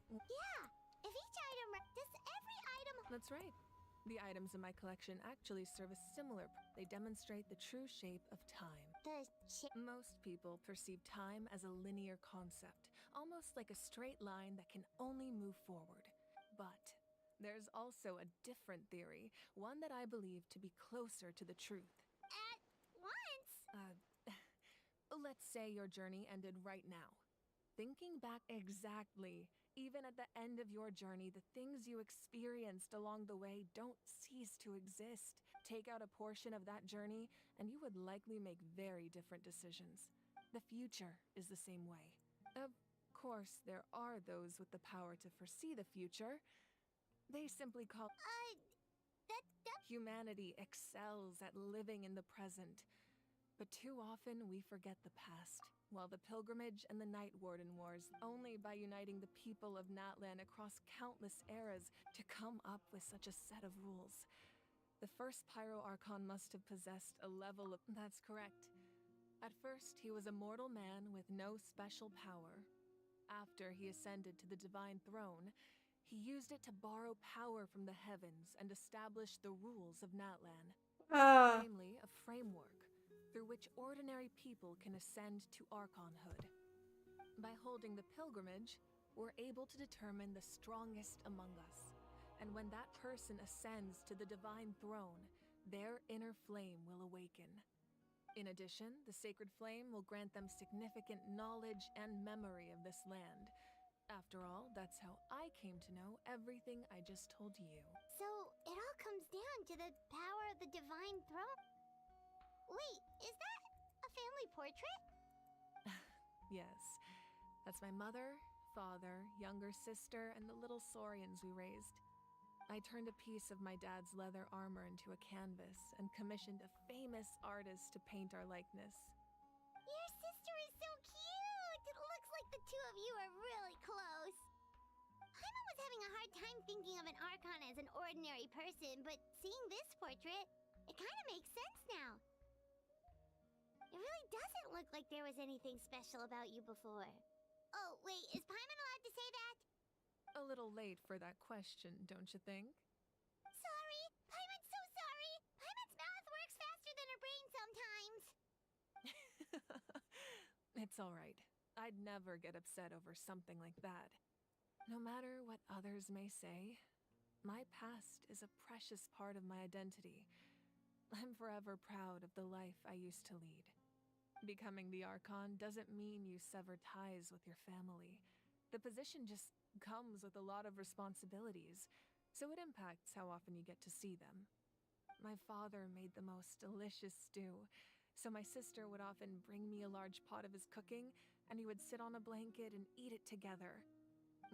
Yeah, if each item. Does every item That's right. The items in my collection actually serve a similar. They demonstrate the true shape of time. Most people perceive time as a linear concept, almost like a straight line that can only move forward. But there's also a different theory, one that I believe to be closer to the truth. At once? Let's say your journey ended right now. Thinking back exactly, even at the end of your journey, the things you experienced along the way don't cease to exist. Take out a portion of that journey, and you would likely make very different decisions. The future is the same way. Of course, there are those with the power to foresee the future. They simply call humanity excels at living in the present. But too often we forget the past, while the pilgrimage and the Night Warden Wars, only by uniting the people of Natlan across countless eras to come up with such a set of rules. The first Pyro Archon must have possessed a level of... That's correct. At first, he was a mortal man with no special power. After he ascended to the Divine Throne, he used it to borrow power from the heavens and establish the rules of Natlan. Namely, a framework through which ordinary people can ascend to Archonhood. By holding the pilgrimage, we're able to determine the strongest among us. And when that person ascends to the Divine Throne, their inner flame will awaken. In addition, the sacred flame will grant them significant knowledge and memory of this land. After all, that's how I came to know everything I just told you. So, it all comes down to the power of the Divine Throne? Wait, is that a family portrait? Yes, that's my mother, father, younger sister, and the little Saurians we raised. I turned a piece of my dad's leather armor into a canvas and commissioned a famous artist to paint our likeness. Your sister is so cute! It looks like the two of you are really close. Paimon was having a hard time thinking of an Archon as an ordinary person, but seeing this portrait, it kind of makes sense now. It really doesn't look like there was anything special about you before. Oh, wait, is Paimon allowed to say that? A little late for that question, don't you think? Sorry! Paimon's so sorry! Paimon's mouth works faster than her brain sometimes! It's all right. I'd never get upset over something like that. No matter what others may say, my past is a precious part of my identity. I'm forever proud of the life I used to lead. Becoming the Archon doesn't mean you sever ties with your family. The position just comes with a lot of responsibilities, so it impacts how often you get to see them. My father made the most delicious stew, so my sister would often bring me a large pot of his cooking, and we would sit on a blanket and eat it together.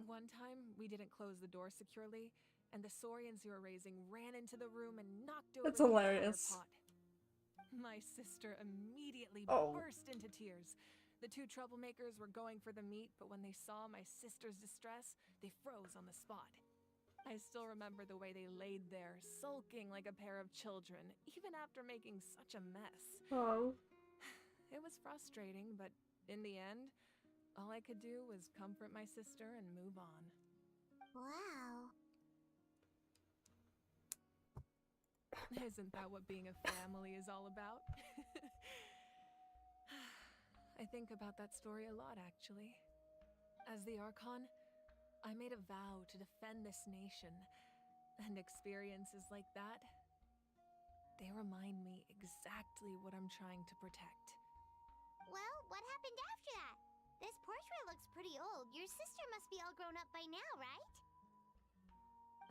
One time, we didn't close the door securely, and the Saurians you were raising ran into the room and knocked over That's the hilarious. entire pot. My sister immediately burst into tears. The two troublemakers were going for the meat, but when they saw my sister's distress, they froze on the spot. I still remember the way they laid there, sulking like a pair of children, even after making such a mess. Oh. It was frustrating, but in the end, all I could do was comfort my sister and move on. Wow. Isn't that what being a family is all about? I think about that story a lot, actually. As the Archon, I made a vow to defend this nation, and experiences like that, they remind me exactly what I'm trying to protect. Well, what happened after that? This portrait looks pretty old. Your sister must be all grown up by now, right?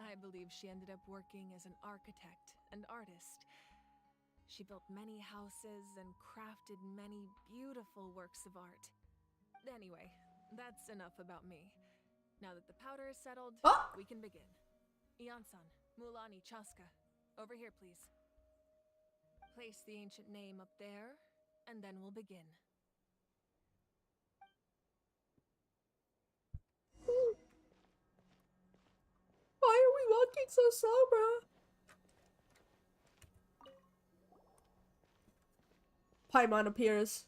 I believe she ended up working as an architect and artist. She built many houses and crafted many beautiful works of art. Anyway, that's enough about me. Now that the powder is settled, we can begin. Iansan, Mulani, Chaska, over here, please. Place the ancient name up there, and then we'll begin. Why are we walking so slow, bro? Paimon appears.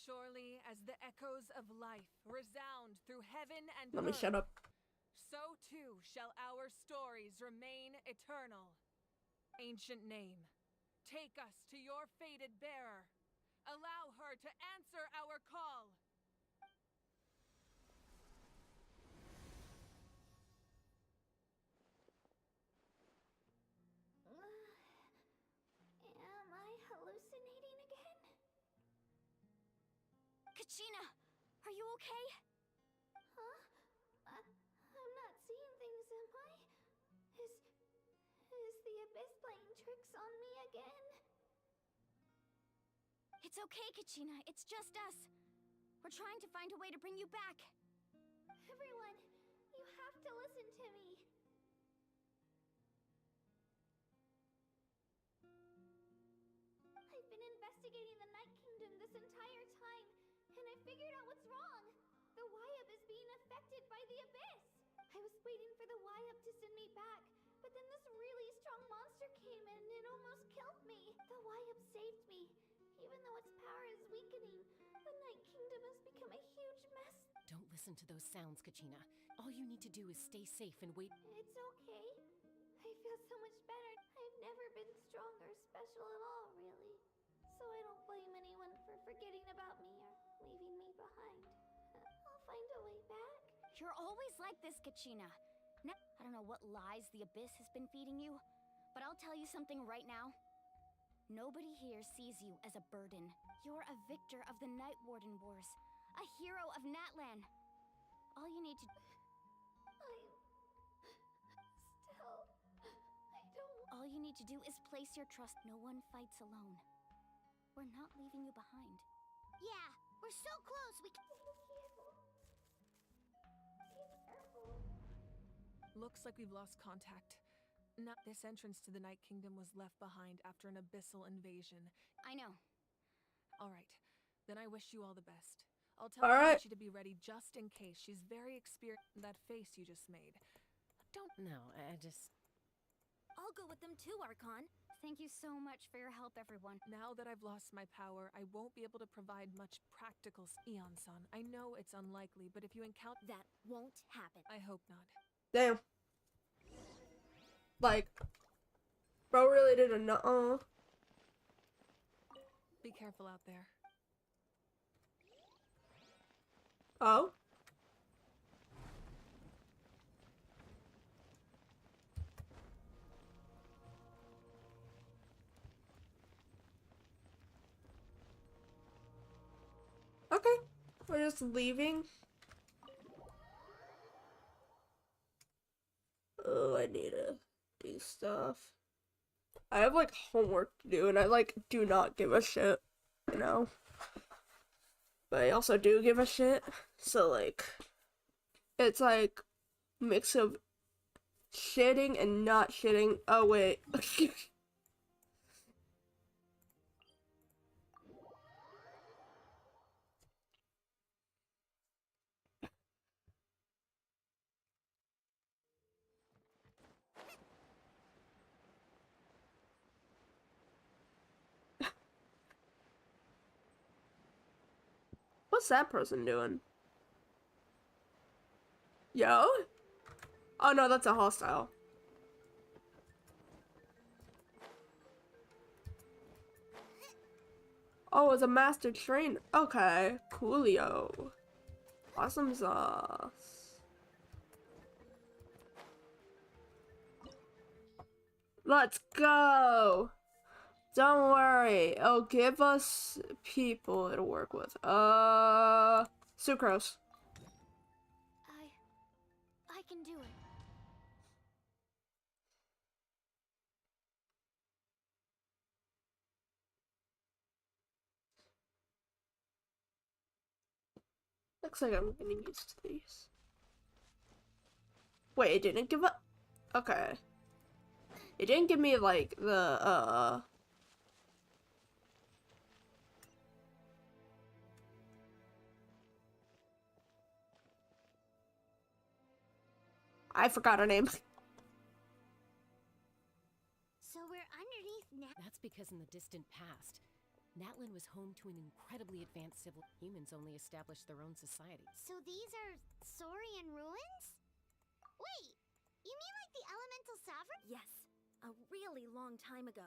Surely, as the echoes of life resound through heaven and Let me earth, shut up. so too shall our stories remain eternal. Ancient name, take us to your fated bearer. Allow her to answer our call. Am I hallucinating again? Kachina, are you okay? Huh? I'm not seeing things, am I? Is the Abyss playing tricks on me again? It's okay, Kachina. It's just us. We're trying to find a way to bring you back. Everyone, you have to listen to me. I've been investigating the Night Kingdom this entire time, and I figured out what's wrong. The Y-Up is being affected by the Abyss. I was waiting for the Y-Up to send me back, but then this really strong monster came in and it almost killed me. The Y-Up saved me. Even though its power is weakening, the Night Kingdom has become a huge mess. Don't listen to those sounds, Kachina. All you need to do is stay safe and wait. It's okay. I feel so much better. I've never been strong or special at all, really. So I don't blame anyone for forgetting about me or leaving me behind. I'll find a way back. You're always like this, Kachina. Now, I don't know what lies the Abyss has been feeding you, but I'll tell you something right now. Nobody here sees you as a burden. You're a victor of the Night Warden Wars, a hero of Natlan. All you need to... All you need to do is place your trust. No one fights alone. We're not leaving you behind. Yeah, we're so close. We can... Looks like we've lost contact. This entrance to the Night Kingdom was left behind after an abyssal invasion. I know. All right, then I wish you all the best. I'll tell Kenichi to be ready just in case. She's very experienced. That face you just made. Don't... No, I just... I'll go with them too, Archon. Thank you so much for your help, everyone. Now that I've lost my power, I won't be able to provide much practical... Eon-san, I know it's unlikely, but if you encounter... That won't happen. I hope not. Damn. Like, bro really did a nuh-uh. Be careful out there. Oh? Okay. We're just leaving. Oh, I need to do stuff. I have like homework to do and I like do not give a shit, you know? But I also do give a shit. So like it's like mix of shitting and not shitting. Oh wait. What's that person doing? Yo? Oh no, that's a hostile. Oh, it's a master trainer. Okay, coolio. Awesome sauce. Let's go. Don't worry. It'll give us people to work with. Sucrose. I can do it. Looks like I'm getting used to these. Wait, it didn't give up? Okay. It didn't give me, like, the, I forgot her name. So we're underneath now. That's because in the distant past, Natlan was home to an incredibly advanced civil. Humans only established their own society. So these are Saurian ruins? Wait, you mean like the elemental sovereign? Yes, a really long time ago.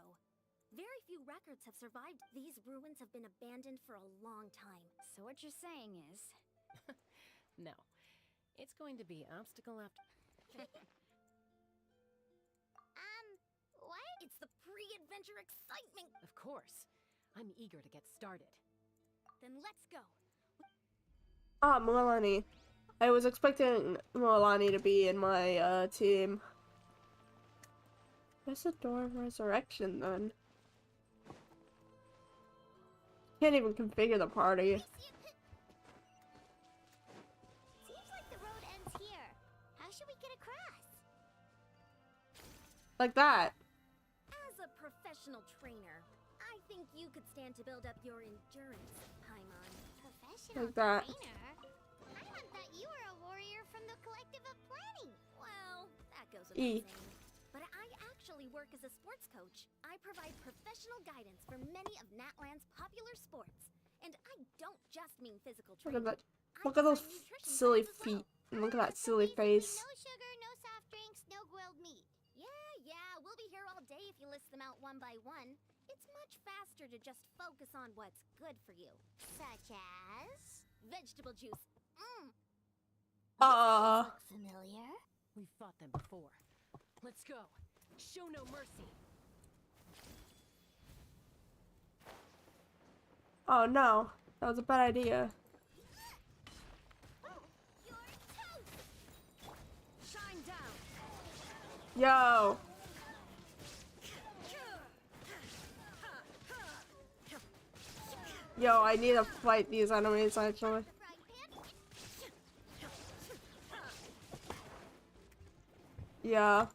Very few records have survived. These ruins have been abandoned for a long time. So what you're saying is... No. It's going to be obstacle after... What? It's the pre-adventure excitement! Of course. I'm eager to get started. Then let's go. Ah, Milani. I was expecting Milani to be in my team. Where's the Door of Resurrection then? Can't even configure the party. Seems like the road ends here. How should we get across? Like that. As a professional trainer, I think you could stand to build up your endurance, Paimon. Professional Like that. trainer? Paimon thought you were a warrior from the Collective of Planning. Well, that goes without E. saying. But I actually work as a sports coach. I provide professional guidance for many of Natlan's popular sports. And I don't just mean physical Look training. at that. Look at those silly feet. And look at that silly face. No sugar, no soft drinks, no grilled meat. Yeah, we'll be here all day if you list them out one by one. It's much faster to just focus on what's good for you. Such as? Vegetable juice. Look familiar? We've fought them before. Let's go. Show no mercy. Oh no. That was a bad idea. Shine down. Yo. Yo, I need to fight these enemies actually. Yeah.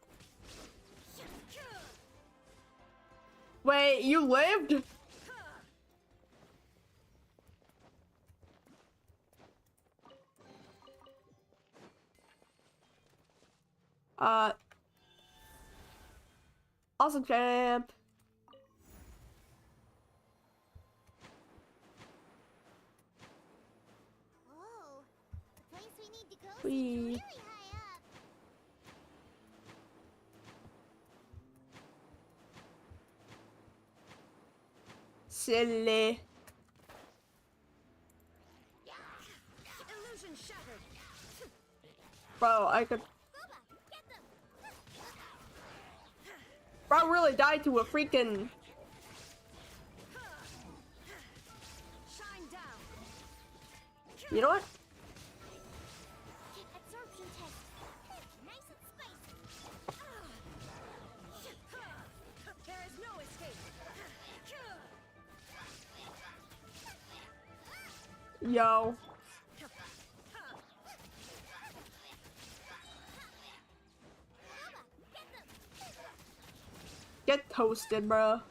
Wait, you lived? Awesome champ. Whoa, the place we need to go seems Whee. really high up. Silly. Illusion shattered. Bro, I could. Bro really died to a freaking. Shine down. You know what? Absorption test. Nice and spicy. There is no escape. Yo. Get toasted, bro.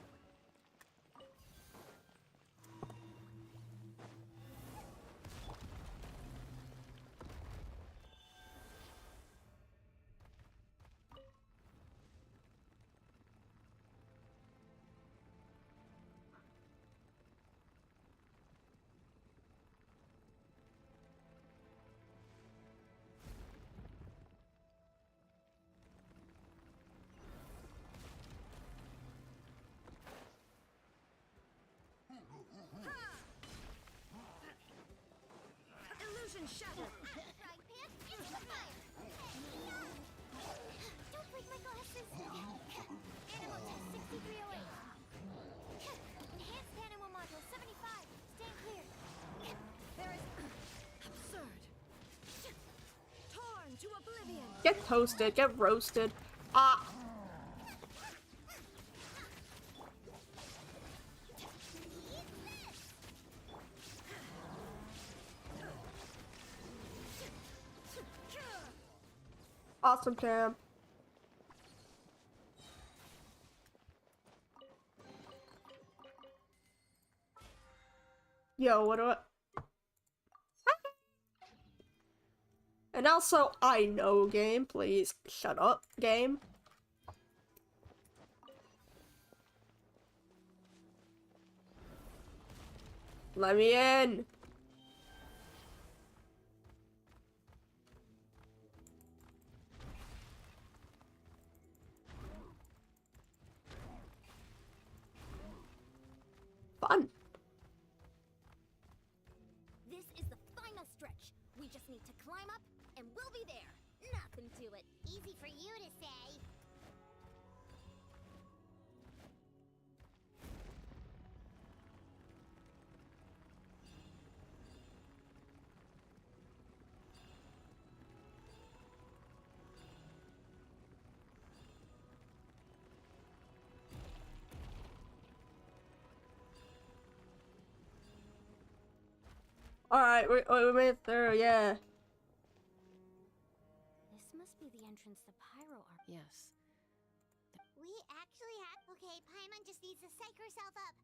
Illusion shattered. Frying pan into the fire. Don't break my glasses. Animal test 6308. Enhanced animal module 75. Stand clear. There is absurd. Torn to oblivion. Get toasted. Get roasted. Ah. Awesome champ. Yo, what do I... And also, I know game, please shut up, game. Let me in. Fun. This is the final stretch. We just need to climb up, and we'll be there. Nothing to it. Easy for you to say. Alright, we made it through, yeah. This must be the entrance to Pyro Arc. Yes. We actually have. Okay, Paimon just needs to psych herself up.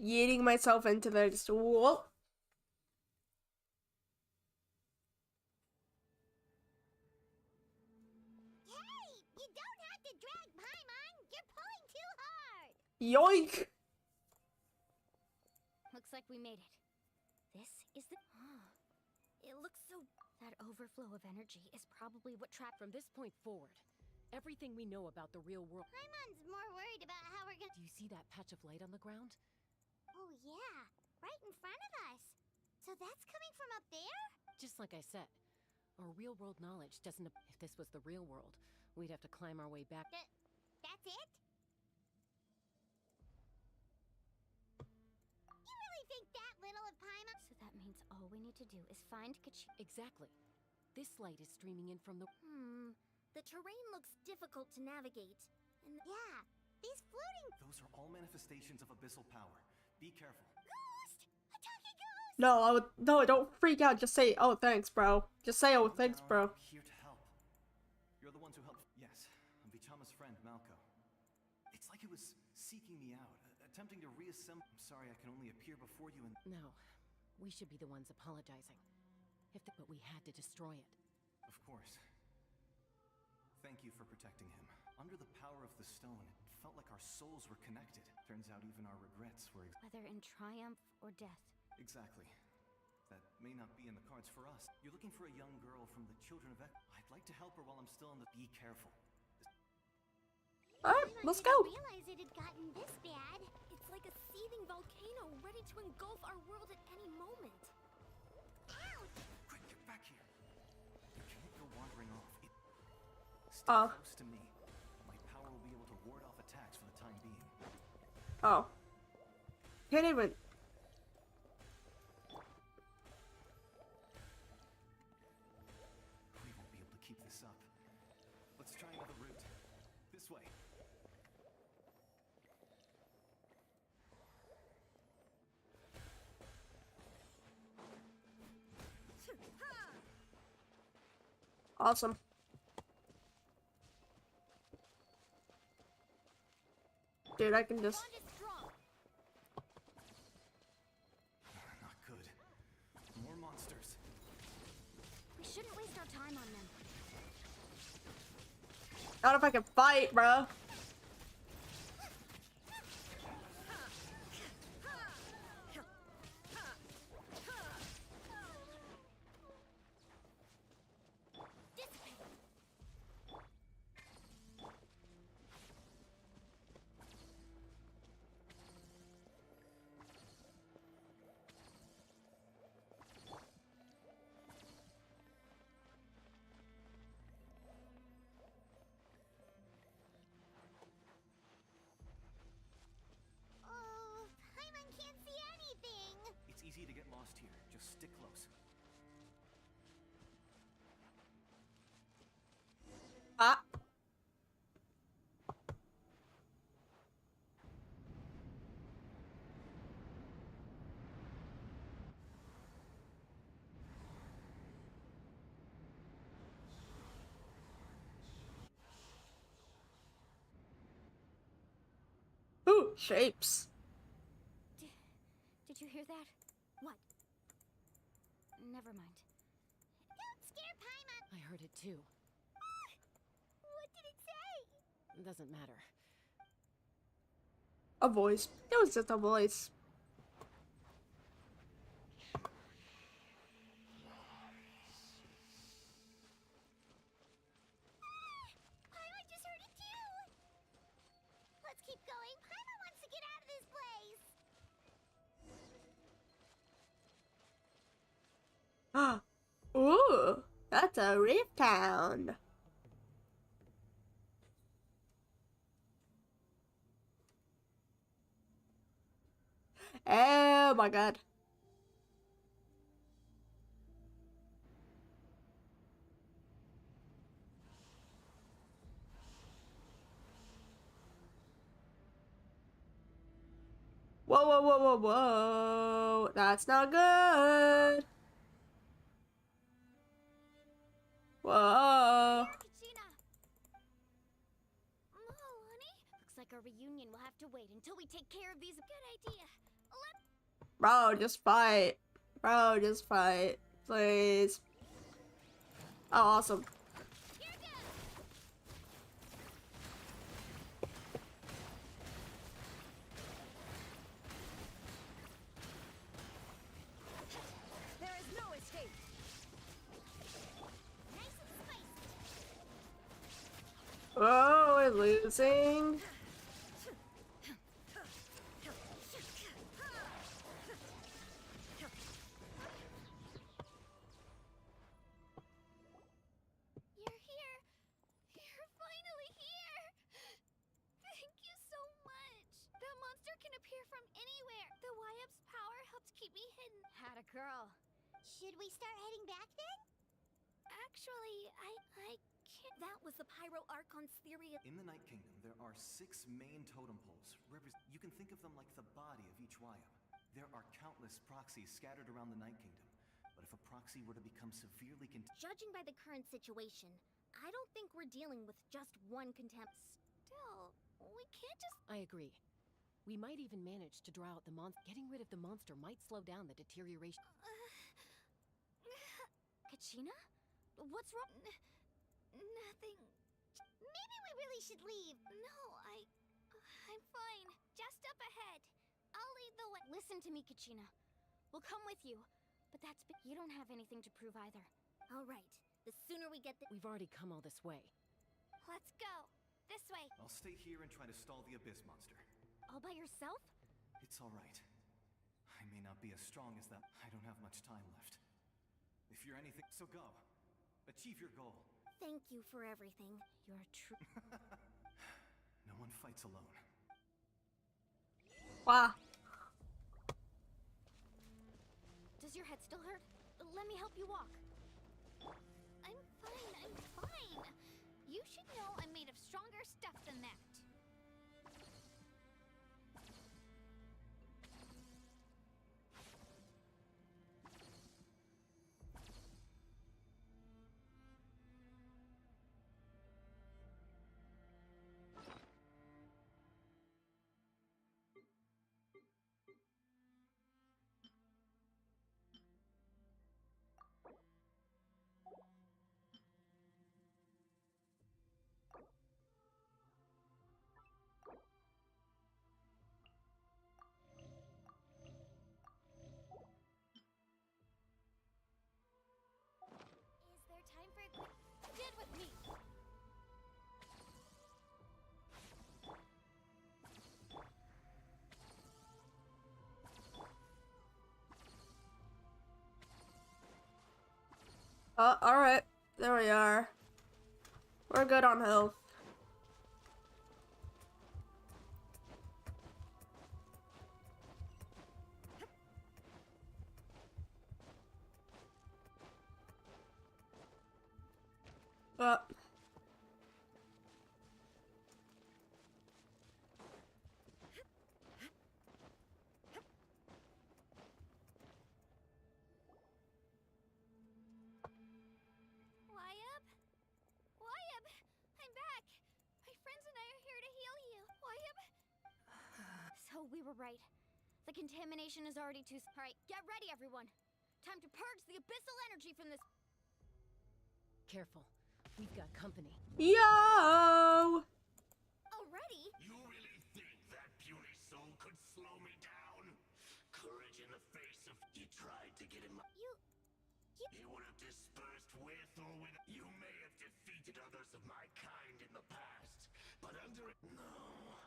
Yeeting myself into there, just whoop. Hey, you don't have to drag Paimon. You're pulling too hard. Yoink! Looks like we made it. This is the. It looks so. That overflow of energy is probably what trapped. From this point forward, everything we know about the real world. Paimon's more worried about how we're gonna. Do you see that patch of light on the ground? Oh yeah, right in front of us. So that's coming from up there? Just like I said, our real world knowledge doesn't. If this was the real world, we'd have to climb our way back. That's it? You really think that little of Paimon? So that means all we need to do is find Kachina. Exactly. This light is streaming in from the. The terrain looks difficult to navigate. And yeah, these floating. Those are all manifestations of abyssal power. Be careful. Ghost! A talking ghost! No, don't freak out. Just say, oh, thanks, bro. Just say, oh, thanks, bro. I'm here to help. You're the ones who helped. Yes, I'm Vichama's friend, Malco. It's like it was seeking me out, attempting to reassemble. I'm sorry I can only appear before you and. No, we should be the ones apologizing. But we had to destroy it. Of course. Thank you for protecting him. Under the power of the stone, it felt like our souls were connected. Turns out even our regrets were. Whether in triumph or death. Exactly. That may not be in the cards for us. You're looking for a young girl from the Children of I'd like to help her while I'm still in the. Be careful. Alright, let's go. I didn't realize it had gotten this bad. It's like a seething volcano ready to engulf our world at any moment. Ouch! Quick, get back here. You can't go wandering off. Stay close to me. My power will be able to ward off attacks for the time being. Oh. Can't even. We won't be able to keep this up. Let's try another route. This way. Awesome. Dude, I can just. Not good. More monsters. We shouldn't waste our time on them. I don't know if I can fight, bro. Oh, Paimon can't see anything. It's easy to get lost here. Just stick close. Ah. Ooh, shapes. Did you hear that? What? Never mind. Don't scare Paimon. I heard it too. What did it say? Doesn't matter. A voice. It was just a voice. Paimon just heard it too! Let's keep going. Paimon wants to get out of this place! Ooh, that's a reef town. Oh my god. Whoa, whoa, whoa, whoa, whoa. That's not good. Whoa. Kachina! Oh, honey? Looks like our reunion will have to wait until we take care of these. Good idea. Bro, just fight. Bro, just fight. Please. Oh, awesome. There is no escape! Nice and spicy! Oh, we're losing. You're here. You're finally here. Thank you so much. That monster can appear from anywhere. The YF's power helps keep me hidden. Had a girl. Should we start heading back then? Actually, I can't. That was the Pyro Archon's theory. In the Night Kingdom, there are 6 main totem poles. You can think of them like the body of each YM. There are countless proxies scattered around the Night Kingdom. But if a proxy were to become severely Judging by the current situation, I don't think we're dealing with just one contempt. Still, we can't just. I agree. We might even manage to draw out the monster. Getting rid of the monster might slow down the deterioration. Kachina? What's wrong? Nothing. Maybe we really should leave. No, I'm fine. Just up ahead. I'll lead the way. Listen to me, Kachina. We'll come with you. But you don't have anything to prove either. All right. The sooner we get We've already come all this way. Let's go. This way. I'll stay here and try to stall the Abyss monster. All by yourself? It's all right. I may not be as strong as that. I don't have much time left. If you're anything, so go. Achieve your goal. Thank you for everything. You're true. No one fights alone. Wow. Does your head still hurt? Let me help you walk. I'm fine. You should know I'm made of stronger stuff than that. Is there time for a quick get with me? Alright. There we are. We're good on health. Wyab, I'm back. My friends and I are here to heal you. Wyab. So we were right. The contamination is already too. All right, get ready, everyone. Time to purge the abyssal energy from this. Careful. We've got company. Yo! Already? You really think that puny soul slow me down? Courage in the face of... You tried to get in my... He would have dispersed with or with... You may have defeated others of my kind in the past, but under it... No.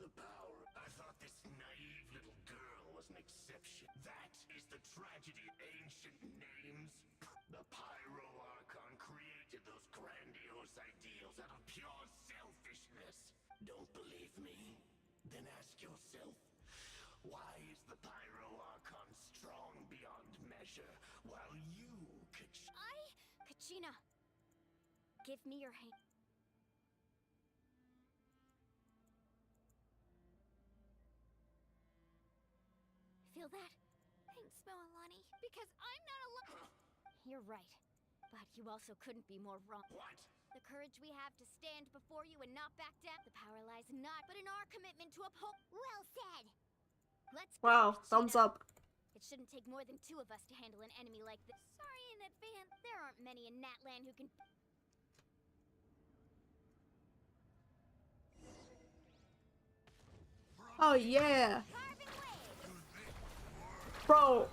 The power... I thought this naive little girl was an exception. That is the tragedy of ancient names. The Pyro Archon created those grandiose ideals out of pure selfishness. Don't believe me? Then ask yourself, why is the Pyro Archon strong beyond measure, while you, Kachina, give me your hand. Feel that? Thanks, Moalani, because I'm not alone. You're right, but you also couldn't be more wrong. What? The courage we have to stand before you and not back down. The power lies not, but in our commitment to uphold. Well said. Let's go, Wow, Kachina. thumbs up. It shouldn't take more than 2 of us to handle an enemy like this. Sorry in advance. There aren't many in Natlan who can... Oh yeah. Bro.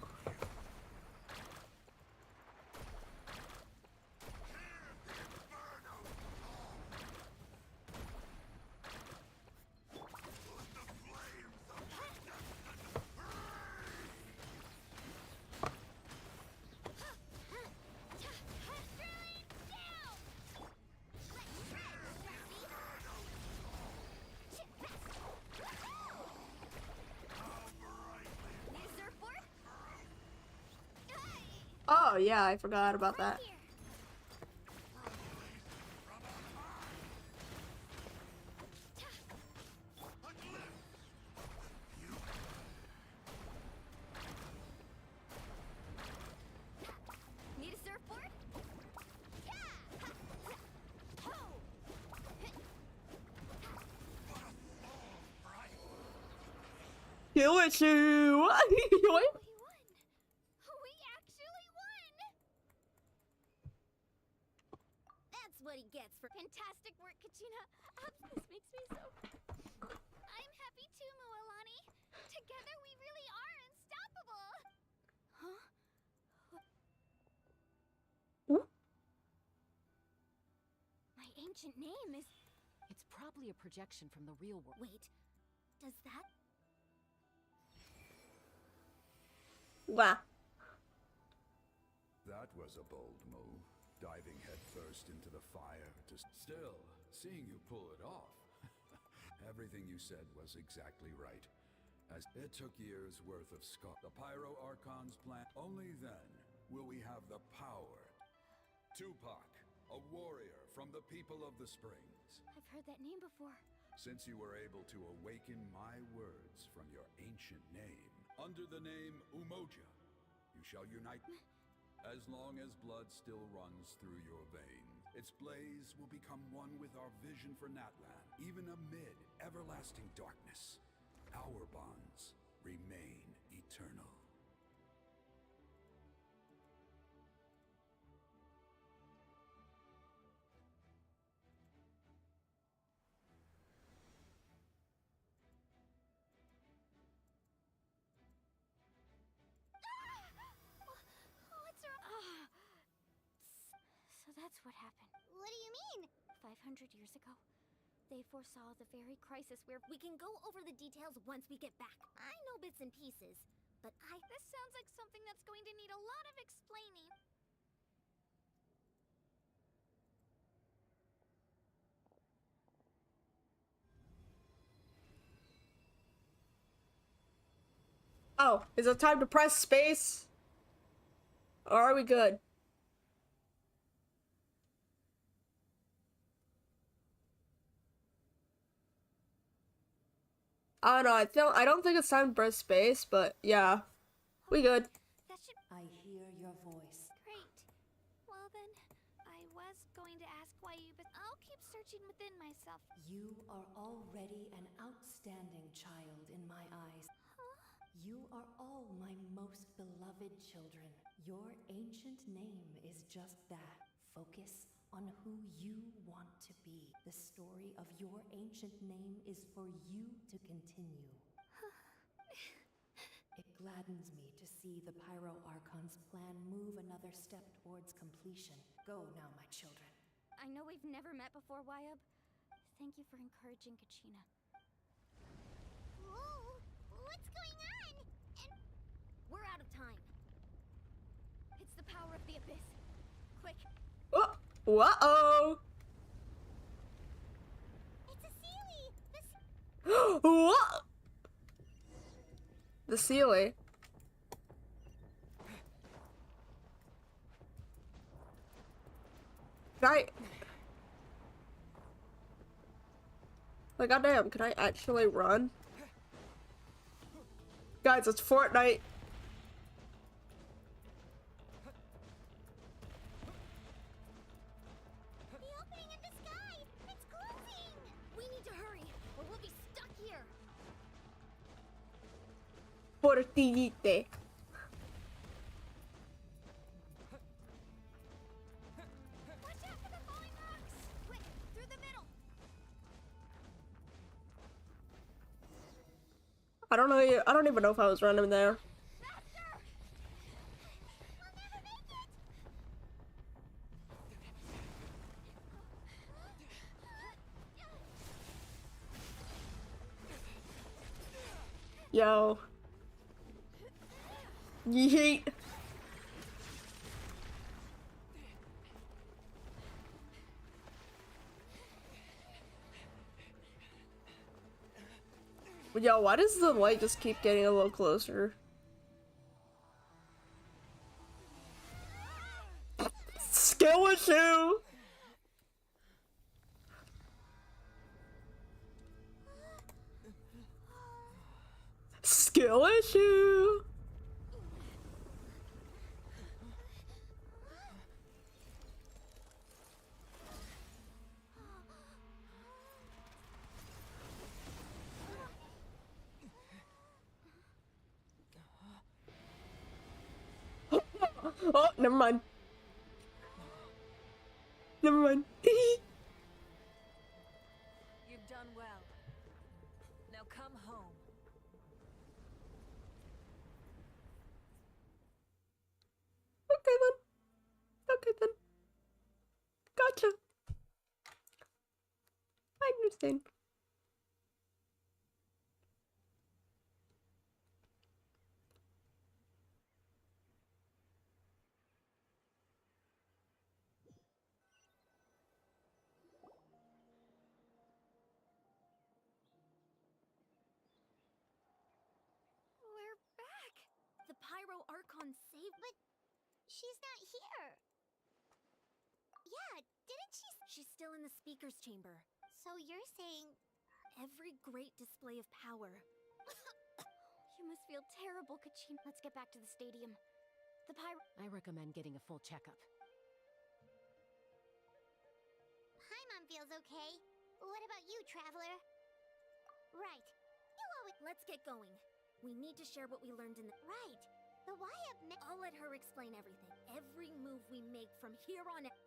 Oh yeah, I forgot about that. Need a surfboard? Kill it, you! What he gets for fantastic work, Kachina. This makes me so... I'm happy too, Moalani. Together we really are unstoppable. Huh? My ancient name is... It's probably a projection from the real world. Wait, does that... Wow. That was a bold move. Diving headfirst into the fire to... Still, seeing you pull it off. Everything you said was exactly right. As it took years worth of the Pyro Archon's plan. Only then will we have the power. Tupac, a warrior from the people of the Springs. I've heard that name before. Since you were able to awaken my words from your ancient name, under the name Umoja, you shall unite... As long as blood still runs through your veins, its blaze will become one with our vision for Natlan, even amid everlasting darkness. Our bonds remain eternal. So that's what happened. What do you mean? 500 years ago, they foresaw the very crisis where... We can go over the details once we get back. I know bits and pieces, but This sounds like something that's going to need a lot of explaining. Oh, is it time to press space? Or are we good? I don't know, I don't think it's time to press space, but yeah. We good. I hear your voice. Great. Well then, I was going to ask why you... But I'll keep searching within myself. You are already an outstanding child in my eyes. You are all my most beloved children. Your ancient name is just that. Focus on who you want to be. The story of your ancient name is for you to continue. It gladdens me to see the Pyro Archon's plan move another step towards completion. Go now, my children. I know we've never met before, Wyab. Thank you for encouraging Kachina. Whoa! What's going on? And we're out of time. It's the power of the abyss. Quick. Oh! Whoa! It's a Sealy! What? The Sealy. Like, goddamn, can I actually run? Guys, it's Fortnite. The opening in the sky! It's closing! We need to hurry, or we'll be stuck here. Fortnite. Watch out for the falling rocks! Quick, through the middle! I don't know. I don't even know if I was running there. Faster! We'll never make it! Yo. Yeet. Yo, why does the light just keep getting a little closer? Skill issue! Skill issue! Oh, never mind. Never mind. You've done well. Now come home. Okay then. Okay then. Gotcha. I understand. We're back! The Pyro Archon saved— But she's not here. Yeah, didn't she? She's still in the speaker's chamber. So you're saying Every great display of power. You must feel terrible, Kachina. Let's get back to the stadium. The Pyro— I recommend getting a full checkup. Paimon feels okay. What about you, Traveler? Right. You always— Let's get going. We need to share what we learned in the— Right. The Wyab— I'll let her explain everything. Every move we make from here on out.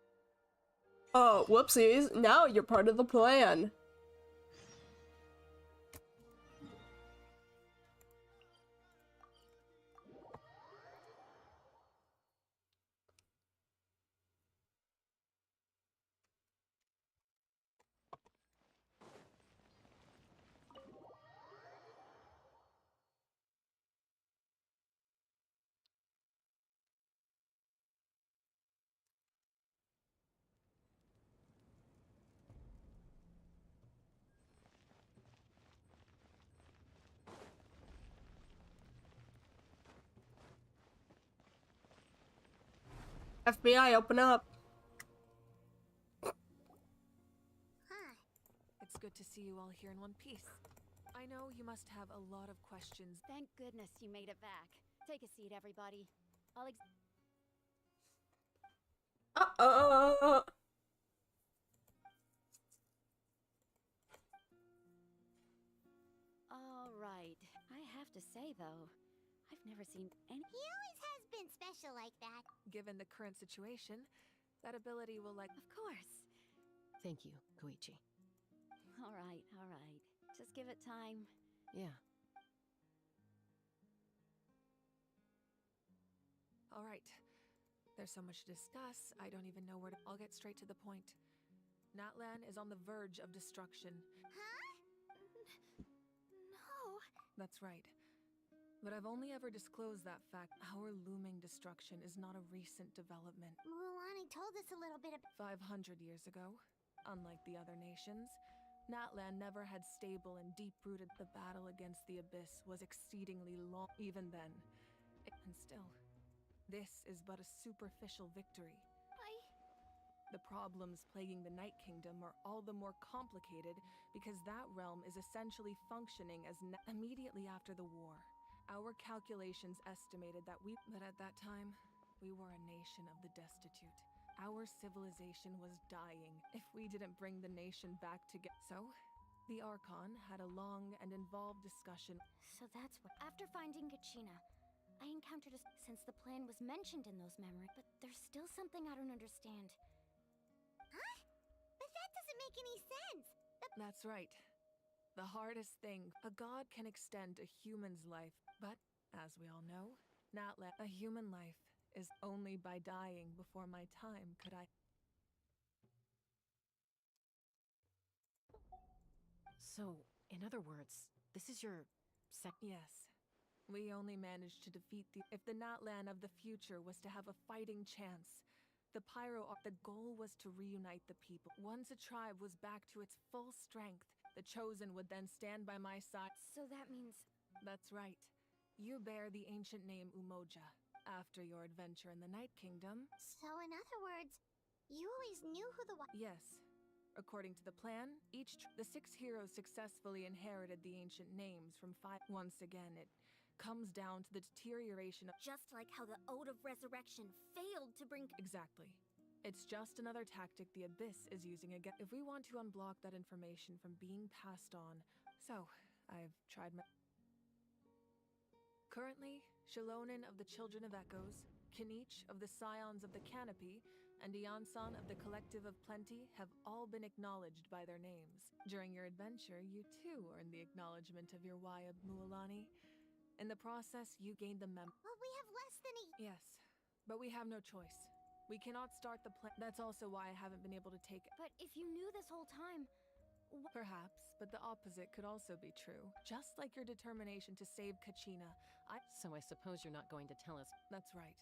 Oh, whoopsies. Now you're part of the plan. FBI, open up. Huh. It's good to see you all here in one piece. I know you must have a lot of questions. Thank goodness you made it back. Take a seat, everybody. All right. I have to say, though, I've never seen any— He always has been special like that. Given the current situation, that ability will Of course. Thank you, Koichi. All right, all right. Just give it time. Yeah. All right. There's so much to discuss, I don't even know where to. I'll get straight to the point. Natlan is on the verge of destruction. Huh? No. That's right. But I've only ever disclosed that fact. Our looming destruction is not a recent development. Mualani told us a little bit about 500 years ago, unlike the other nations, Natlan never had stable and deep-rooted. The battle against the Abyss was exceedingly long even then. And still, this is but a superficial victory. The problems plaguing the Night Kingdom are all the more complicated because that realm is essentially functioning as immediately after the war. Our calculations estimated that but at that time, we were a nation of the destitute. Our civilization was dying if we didn't bring the nation back together. So, the Archon had a long and involved discussion. So that's what. After finding Kachina, I encountered since the plan was mentioned in those memories. But there's still something I don't understand. Huh? But that doesn't make any sense. That's right. The hardest thing, a god can extend a human's life, but as we all know, Natlan, a human life is only by dying before my time could I. So, in other words, this is your Yes. We only managed to defeat if the Natlan of the future was to have a fighting chance. The goal was to reunite the people. Once a tribe was back to its full strength, the Chosen would then stand by my side. So that means... That's right. You bear the ancient name Umoja, after your adventure in the Night Kingdom. So in other words, you always knew who the... Yes. According to the plan, the 6 heroes successfully inherited the ancient names from 5. Once again, it comes down to the deterioration of... Just like how the Ode of Resurrection failed to bring... Exactly. It's just another tactic the Abyss is using again. If we want to unblock that information from being passed on... So, I've tried my... Currently, Shilonen of the Children of Echoes, Kinich of the Scions of the Canopy, and Iansan of the Collective of Plenty have all been acknowledged by their names. During your adventure, you too earned the acknowledgement of your Wayab Mualani. In the process, you gained the Well, we have less than a... Yes, but we have no choice. We cannot start the plan. That's also why I haven't been able to take it. But if you knew this whole time... Perhaps, but the opposite could also be true. Just like your determination to save Kachina, So I suppose you're not going to tell us... That's right.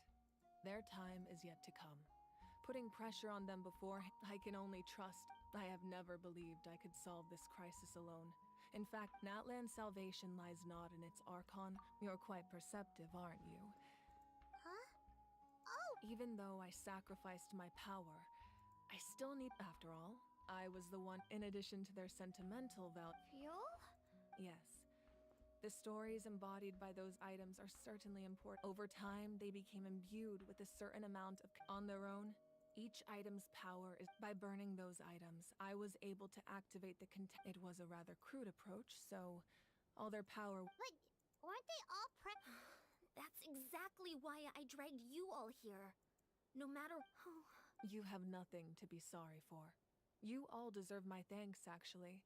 Their time is yet to come. Putting pressure on them before, I can only trust. I have never believed I could solve this crisis alone. In fact, Natlan's salvation lies not in its Archon. You're quite perceptive, aren't you? Huh? Oh! Even though I sacrificed my power, I still need... After all, I was the one, in addition to their sentimental value. Fuel? Yes. The stories embodied by those items are certainly important. Over time, they became imbued with a certain amount of... On their own, each item's power is... By burning those items, I was able to activate the It was a rather crude approach, so... All their power... But weren't they all That's exactly why I dragged you all here. No matter... You have nothing to be sorry for. You all deserve my thanks, actually.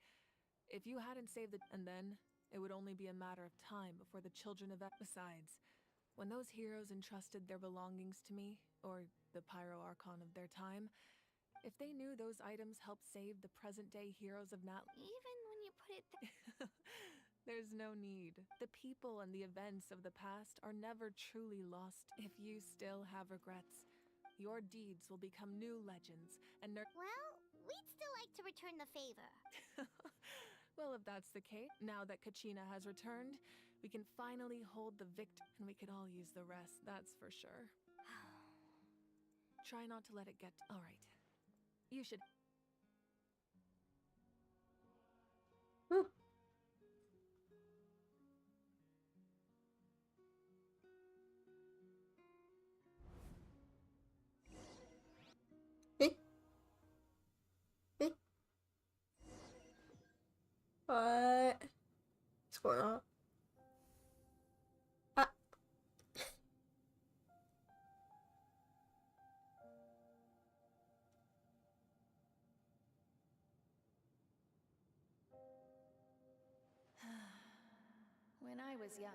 If you hadn't saved the... And then... It would only be a matter of time before the children of... Besides, when those heroes entrusted their belongings to me, or the Pyro Archon of their time, if they knew those items helped save the present-day heroes of Natlan... Even when you put it... There's no need. The people and the events of the past are never truly lost. If you still have regrets, your deeds will become new legends, and Well, we'd still like to return the favor. Well, if that's the case, now that Kachina has returned, we can finally hold the victor, and we could all use the rest, that's for sure. Try not to let it get... All right. You should... What's going on? When I was young,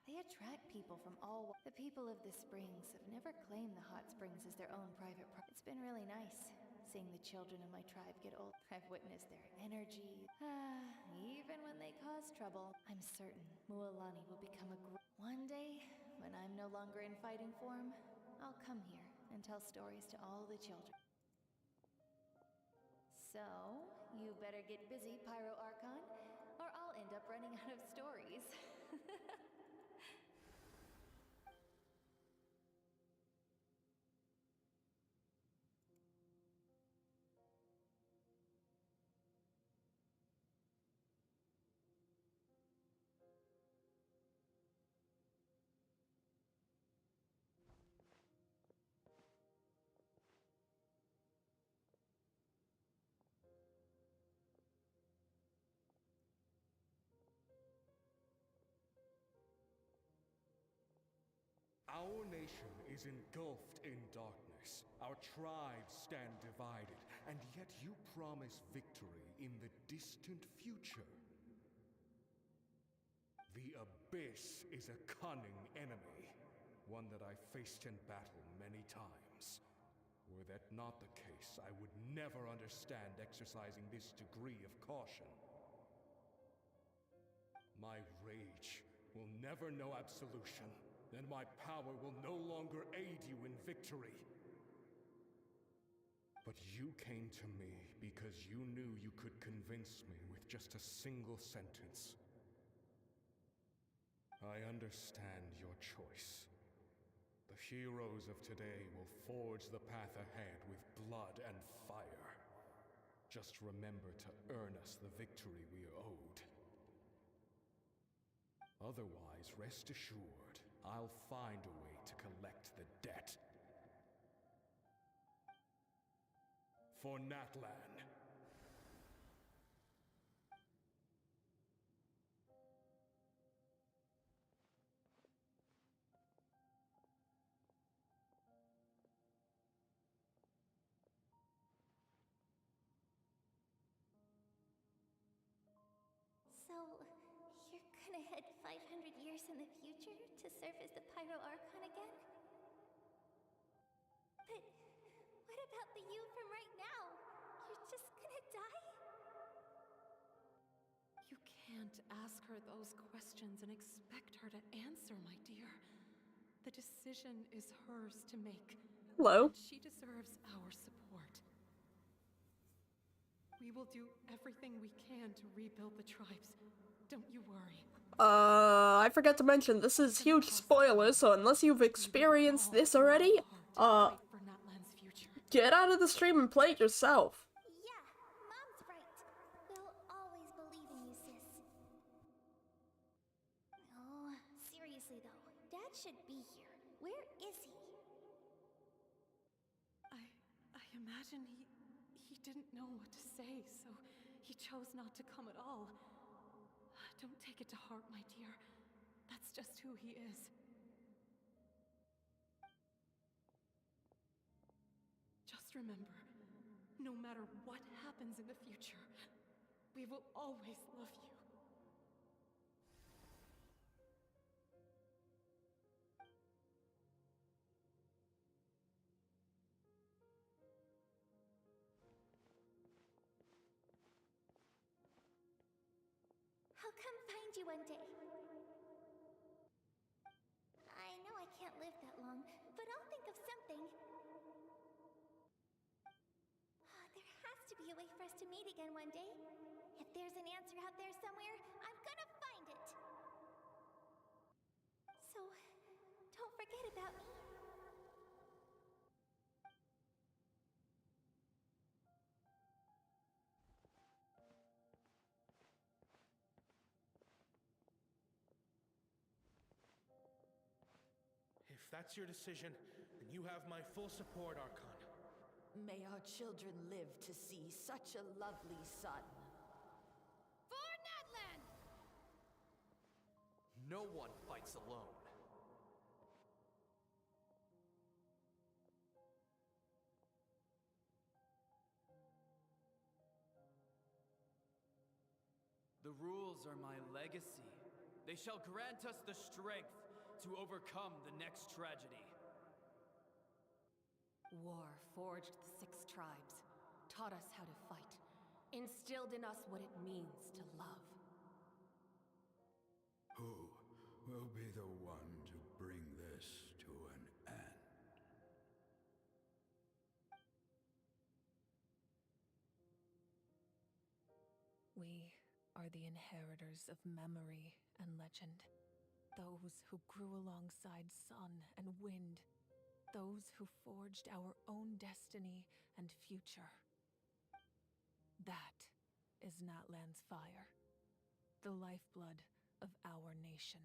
They attract people from all. The people of the springs have never claimed the hot springs as their own private property. It's been really nice seeing the children of my tribe get old. I've witnessed their energy. Even when they cause trouble, I'm certain Mualani will become a one day, when I'm no longer in fighting form, I'll come here and tell stories to all the children. So, you better get busy, Pyro Archon, or I'll end up running out of stories. Our nation is engulfed in darkness. Our tribes stand divided, and yet you promise victory in the distant future. The Abyss is a cunning enemy, one that I faced in battle many times. Were that not the case, I would never understand exercising this degree of caution. My rage will never know absolution, and my power will no longer aid you in victory. But you came to me because you knew you could convince me with just a single sentence. I understand your choice. The heroes of today will forge the path ahead with blood and fire. Just remember to earn us the victory we are owed. Otherwise, rest assured, I'll find a way to collect the debt. For Natlan. So, you're gonna head 500 years in the future to serve as the Pyro Archon again? But what about the you from right now? You're just gonna die? You can't ask her those questions and expect her to answer, my dear. The decision is hers to make. Hello. And she deserves our support. We will do everything we can to rebuild the tribes. Don't you worry. I forgot to mention, this is huge spoilers, so unless you've experienced this already, get out of the stream and play it yourself. Yeah, Mom's right. We'll always believe in you, sis. Oh, seriously though, Dad should be here. Where is he? I imagine he didn't know what to say, so he chose not to come at all. Don't take it to heart, my dear. That's just who he is. Just remember, no matter what happens in the future, we will always love you. I'll come find you one day. I know I can't live that long, but I'll think of something. There has to be a way for us to meet again one day. If there's an answer out there somewhere, I'm gonna find it. So, don't forget about me. If that's your decision, then you have my full support, Archon. May our children live to see such a lovely son. For Natlan! No one fights alone. The rules are my legacy. They shall grant us the strength to overcome the next tragedy. War forged the 6 tribes, taught us how to fight, instilled in us what it means to love. Who will be the one to bring this to an end? We are the inheritors of memory and legend. Those who grew alongside sun and wind. Those who forged our own destiny and future. That is Natlan's fire. The lifeblood of our nation.